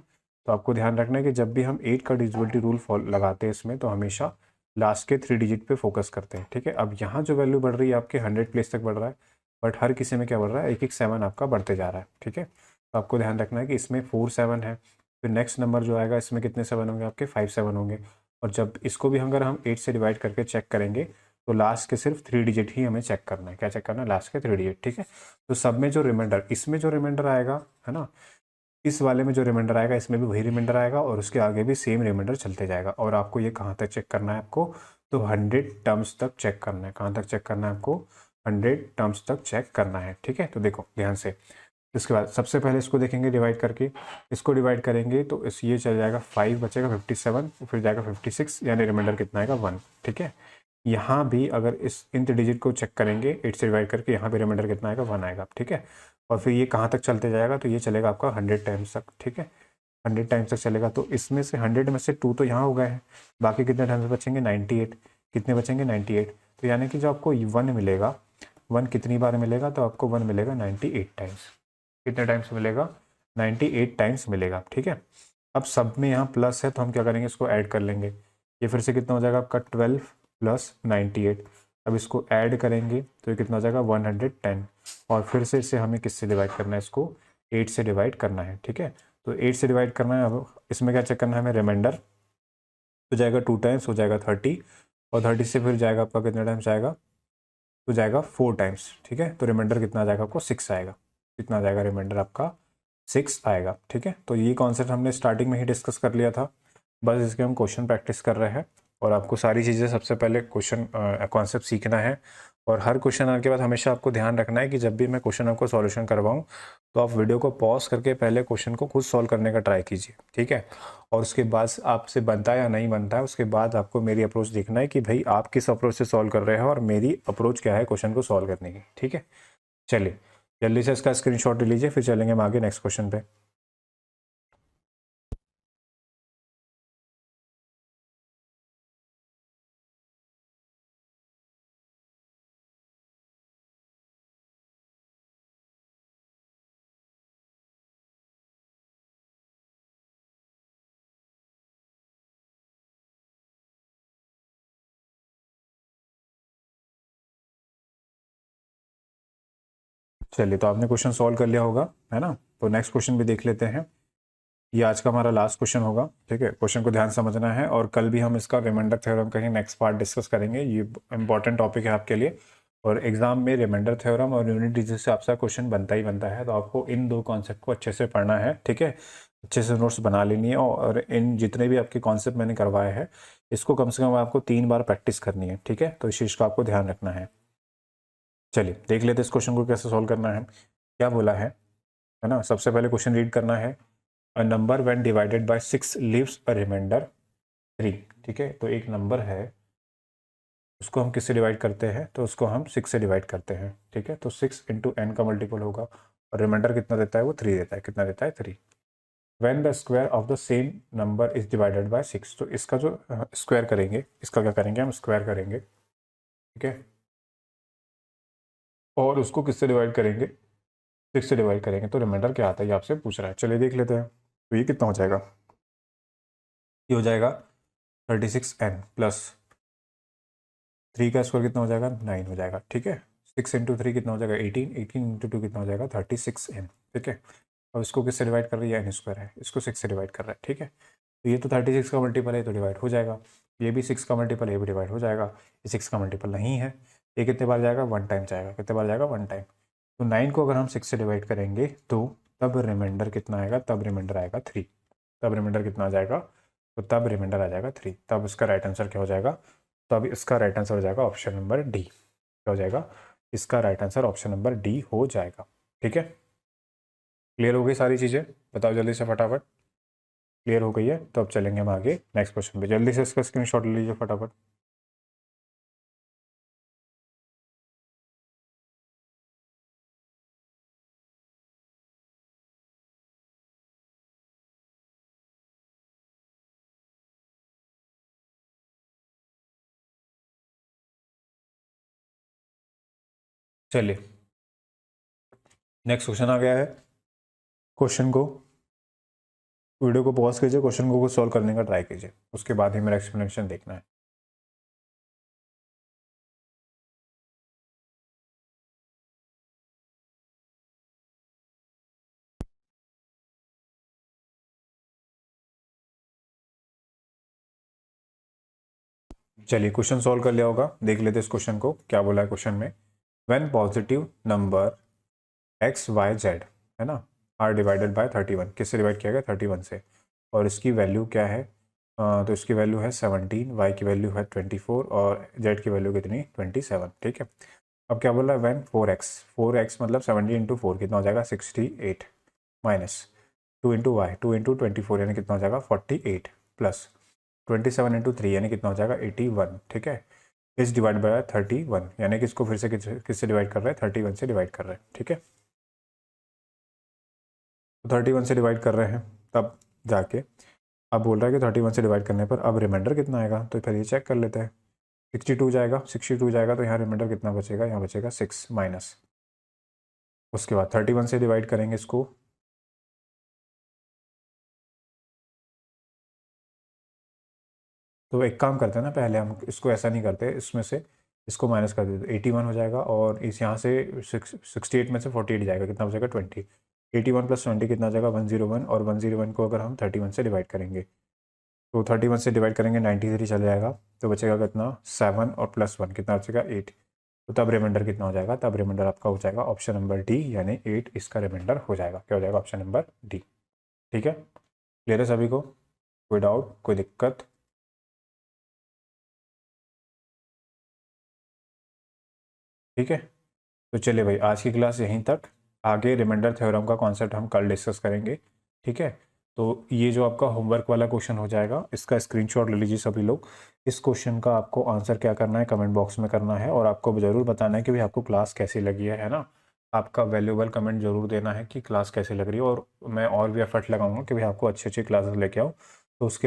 तो आपको ध्यान रखना है कि जब भी हम 8 का डिविजिबिलिटी रूल लगाते हैं इसमें, तो हमेशा लास्ट के 3 डिजिट पे फोकस करते हैं। ठीक है, अब यहाँ जो वैल्यू बढ़ रही है आपके 100 प्लेस तक बढ़ रहा है, बट हर किसी में क्या बढ़ रहा है, एक एक 7 आपका बढ़ते जा रहा है। ठीक है, तो आपको ध्यान रखना है कि इसमें 4 7 है, फिर नेक्स्ट नंबर जो आएगा इसमें कितने 7 होंगे, आपके 5 7 होंगे। और जब इसको भी अगर हम 8 से डिवाइड करके चेक करेंगे तो लास्ट के सिर्फ 3 डिजिट ही हमें चेक करना है। क्या चेक करना है, लास्ट के 3 डिजिट। ठीक है, तो सब में जो रिमाइंडर, इसमें जो रिमाइंडर आएगा, है ना, इस वाले में जो रिमाइंडर आएगा इसमें भी वही रिमाइंडर आएगा, और उसके आगे भी सेम रिमाइंडर चलते जाएगा। और आपको ये कहाँ तक चेक करना है, आपको तो 100 टर्म्स तक चेक करना है। कहाँ तक चेक करना है आपको, 100 टर्म्स तक चेक करना है। ठीक है, तो देखो ध्यान से, इसके बाद सबसे पहले इसको देखेंगे डिवाइड करके, इसको डिवाइड करेंगे तो इस ये चल जाएगा 5 बचेगा 57, फिर जाएगा 56, यानी रिमाइंडर कितना आएगा, 1। ठीक है, यहाँ भी अगर इस इंथ डिजिट को चेक करेंगे 8 से डिवाइड करके, यहाँ पे रिमाइंडर कितना आएगा, 1 आएगा। ठीक है, और फिर ये कहाँ तक चलते जाएगा, तो ये चलेगा आपका 100 टाइम्स तक। ठीक है, 100 टाइम्स तक चलेगा, तो इसमें से 100 में से 2 तो यहाँ हो गए हैं, बाकी कितने टाइम्स बचेंगे, 98। कितने बचेंगे, 98। तो यानी कि जो आपको 1 मिलेगा, 1 कितनी बार मिलेगा, तो आपको 1 मिलेगा 98 टाइम्स। कितने टाइम्स मिलेगा, 98 टाइम्स मिलेगा। ठीक है, अब सब में यहाँ प्लस है तो हम क्या करेंगे, इसको ऐड कर लेंगे। ये फिर से कितना हो जाएगा आपका 12 प्लस 98। अब इसको ऐड करेंगे तो ये कितना हो जाएगा 110, और फिर से इसे हमें किससे डिवाइड करना है, इसको 8 से डिवाइड करना है। ठीक है, तो 8 से डिवाइड करना है। अब इसमें क्या चेक करना है हमें, रिमाइंडर तो जाएगा 2 टाइम्स, हो जाएगा 30, और 30 से फिर जाएगा आपका कितने टाइम्स जाएगा, तो जाएगा 4 टाइम्स। ठीक है, तो रिमाइंडर कितना आ जाएगा आपको 6 आएगा। कितना आ जाएगा रिमाइंडर आपका 6 आएगा। ठीक है, तो ये कॉन्सेप्ट हमने स्टार्टिंग में ही डिस्कस कर लिया था, बस इसके हम क्वेश्चन प्रैक्टिस कर रहे हैं। और आपको सारी चीज़ें सबसे पहले क्वेश्चन कॉन्सेप्ट सीखना है, और हर क्वेश्चन आने के बाद हमेशा आपको ध्यान रखना है कि जब भी मैं क्वेश्चन आपको सॉल्यूशन करवाऊँ तो आप वीडियो को पॉज करके पहले क्वेश्चन को खुद सॉल्व करने का ट्राई कीजिए। ठीक है, और उसके बाद आपसे बनता है या नहीं बनता है, उसके बाद आपको मेरी अप्रोच देखना है कि भाई आप किस अप्रोच से सॉल्व कर रहे हो और मेरी अप्रोच क्या है क्वेश्चन को सॉल्व करने की। ठीक है, चलिए जल्दी से इसका स्क्रीनशॉट ले लीजिए, फिर चलेंगे हम आगे नेक्स्ट क्वेश्चन पे। चलिए, तो आपने क्वेश्चन सॉल्व कर लिया होगा, है ना। तो नेक्स्ट क्वेश्चन भी देख लेते हैं। ये आज का हमारा लास्ट क्वेश्चन होगा। ठीक है, क्वेश्चन को ध्यान समझना है, और कल भी हम इसका रिमाइंडर थ्योरम कहीं नेक्स्ट पार्ट डिस्कस करेंगे। ये इंपॉर्टेंट टॉपिक है आपके लिए, और एग्जाम में रिमाइंडर थ्योरम और यूनिट डिजिट से आपका क्वेश्चन बनता ही बनता है। तो आपको इन दो कॉन्सेप्ट को अच्छे से पढ़ना है। ठीक है, अच्छे से नोट्स बना लेनी है, और इन जितने भी आपके कॉन्सेप्ट मैंने करवाए हैं इसको कम से कम आपको 3 बार प्रैक्टिस करनी है। ठीक है, तो इस चीज़ का आपको ध्यान रखना है। चलिए देख लेते हैं इस क्वेश्चन को कैसे सॉल्व करना है। क्या बोला है ना। सबसे पहले क्वेश्चन रीड करना है, a number when divided by 6 leaves a remainder 3। ठीक है, तो एक नंबर है उसको हम किससे डिवाइड करते हैं, तो उसको हम 6 से डिवाइड करते हैं। ठीक है, तो 6 इंटू एन का मल्टीपल होगा, और रिमाइंडर कितना देता है, वो 3 देता है। कितना देता है, 3। When the square of the same number is divided by 6, तो इसका जो स्क्वायर करेंगे, इसका क्या करेंगे, हम स्क्वायर करेंगे। ठीक है, और उसको किससे डिवाइड करेंगे, 6 से डिवाइड करेंगे, तो रिमाइंडर क्या आता है ये आपसे पूछ रहा है। चलिए देख लेते हैं, तो ये कितना हो जाएगा, ये हो जाएगा 36n प्लस 3 का स्क्वायर कितना हो जाएगा, 9 हो जाएगा। ठीक है, 6 इंटू 3 कितना हो जाएगा, 18, 18 इंटू 2 कितना हो जाएगा, 36n। ठीक है, अब इसको किससे डिवाइड कर रही है, एन स्क्वायर है, इसको 6 से डिवाइड कर रहा है। ठीक है, तो ये तो 36 का मल्टीपल है तो डिवाइड हो जाएगा, ये भी 6 का मल्टीपल है, ये भी डिवाइड हो जाएगा। ये 6 का मल्टीपल नहीं है, ये कितने बार जाएगा, 1 टाइम जाएगा। कितने बार जाएगा, 1 टाइम। तो 9 को अगर हम 6 से डिवाइड करेंगे तो तब रिमाइंडर कितना आएगा, तब रिमाइंडर आएगा 3। तब रिमाइंडर कितना आ जाएगा, तो तब रिमाइंडर आ जाएगा 3। तब इसका राइट आंसर क्या हो जाएगा, तो अब इसका राइट आंसर हो जाएगा ऑप्शन नंबर डी। क्या हो जाएगा, इसका right answer option number D हो जाएगा। ठीक है, क्लियर हो गई सारी चीज़ें, बताओ जल्दी से फटाफट। क्लियर हो गई है, तो अब चलेंगे हम आगे नेक्स्ट क्वेश्चन पे। जल्दी से इसका स्क्रीनशॉट ले लीजिए फटाफट। चलिए नेक्स्ट क्वेश्चन आ गया है। क्वेश्चन को, वीडियो को पॉज कीजिए, क्वेश्चन को सॉल्व करने का ट्राई कीजिए, उसके बाद ही मेरा एक्सप्लेनेशन देखना है। चलिए क्वेश्चन सॉल्व कर लिया होगा, देख लेते इस क्वेश्चन को। क्या बोला है क्वेश्चन में, when positive number X Y Z, है ना, आर डिवाइडेड बाय 31, किससे डिवाइड किया गया, 31 से, और इसकी वैल्यू क्या है, तो इसकी वैल्यू है 17, वाई की वैल्यू है 24, और जेड की वैल्यू कितनी, 27। ठीक है, अब क्या बोल रहा है, वैन 4x मतलब 70 इंटू 4 कितना हो जाएगा, 68, माइनस 2 इंटू वाई 2 इंटू 24 यानी कितना हो जाएगा, 48, प्लस 27 इंटू 3 यानी कितना हो जाएगा, 81। ठीक है, इस डिवाइड बाय 31 यानी कि इसको फिर से किससे डिवाइड कर रहे हैं, 31 से डिवाइड कर रहे हैं। ठीक है, तो 31 से डिवाइड कर रहे हैं, तब जाके अब बोल रहा है कि 31 से डिवाइड करने पर अब रिमाइंडर कितना आएगा, तो फिर ये चेक कर लेते हैं। 62 जाएगा, 62 जाएगा तो यहाँ रिमाइंडर कितना बचेगा, यहाँ बचेगा 6 माइनस। उसके बाद 31 से डिवाइड करेंगे इसको, तो एक काम करते हैं ना, पहले हम इसको ऐसा नहीं करते, इसमें से इसको माइनस कर देते, 81 हो जाएगा और इस यहाँ से 68 में से 48 जाएगा, कितना बचेगा 20। 81 प्लस 20 कितना जाएगा 101, और 101 को अगर हम 31 से डिवाइड करेंगे तो 31 से डिवाइड करेंगे 93 चल जाएगा, तो बचेगा कितना 7 और प्लस 1 कितना बचेगा 8। तो तब रिमाइंडर कितना हो जाएगा, तब रिमाइंडर आपका हो जाएगा ऑप्शन नंबर डी यानी 8 इसका रिमाइंडर हो जाएगा। क्या हो जाएगा, ऑप्शन नंबर डी। ठीक है, क्लियर है सभी को, कोई डाउट कोई दिक्कत? ठीक है, तो चलिए भाई आज की क्लास यहीं तक, आगे रिमाइंडर थ्योरम का कॉन्सेप्ट हम कल डिस्कस करेंगे। ठीक है, तो ये जो आपका होमवर्क वाला क्वेश्चन हो जाएगा इसका स्क्रीनशॉट ले लीजिए सभी लोग। इस क्वेश्चन का आपको आंसर क्या करना है कमेंट बॉक्स में करना है, और आपको ज़रूर बताना है कि भाई आपको क्लास कैसी लगी है ना। आपका वैल्यूएबल कमेंट जरूर देना है कि क्लास कैसी लग रही है, और मैं और भी एफर्ट लगाऊंगा कि भाई आपको अच्छी अच्छी क्लासेस लेके आओ। तो उसके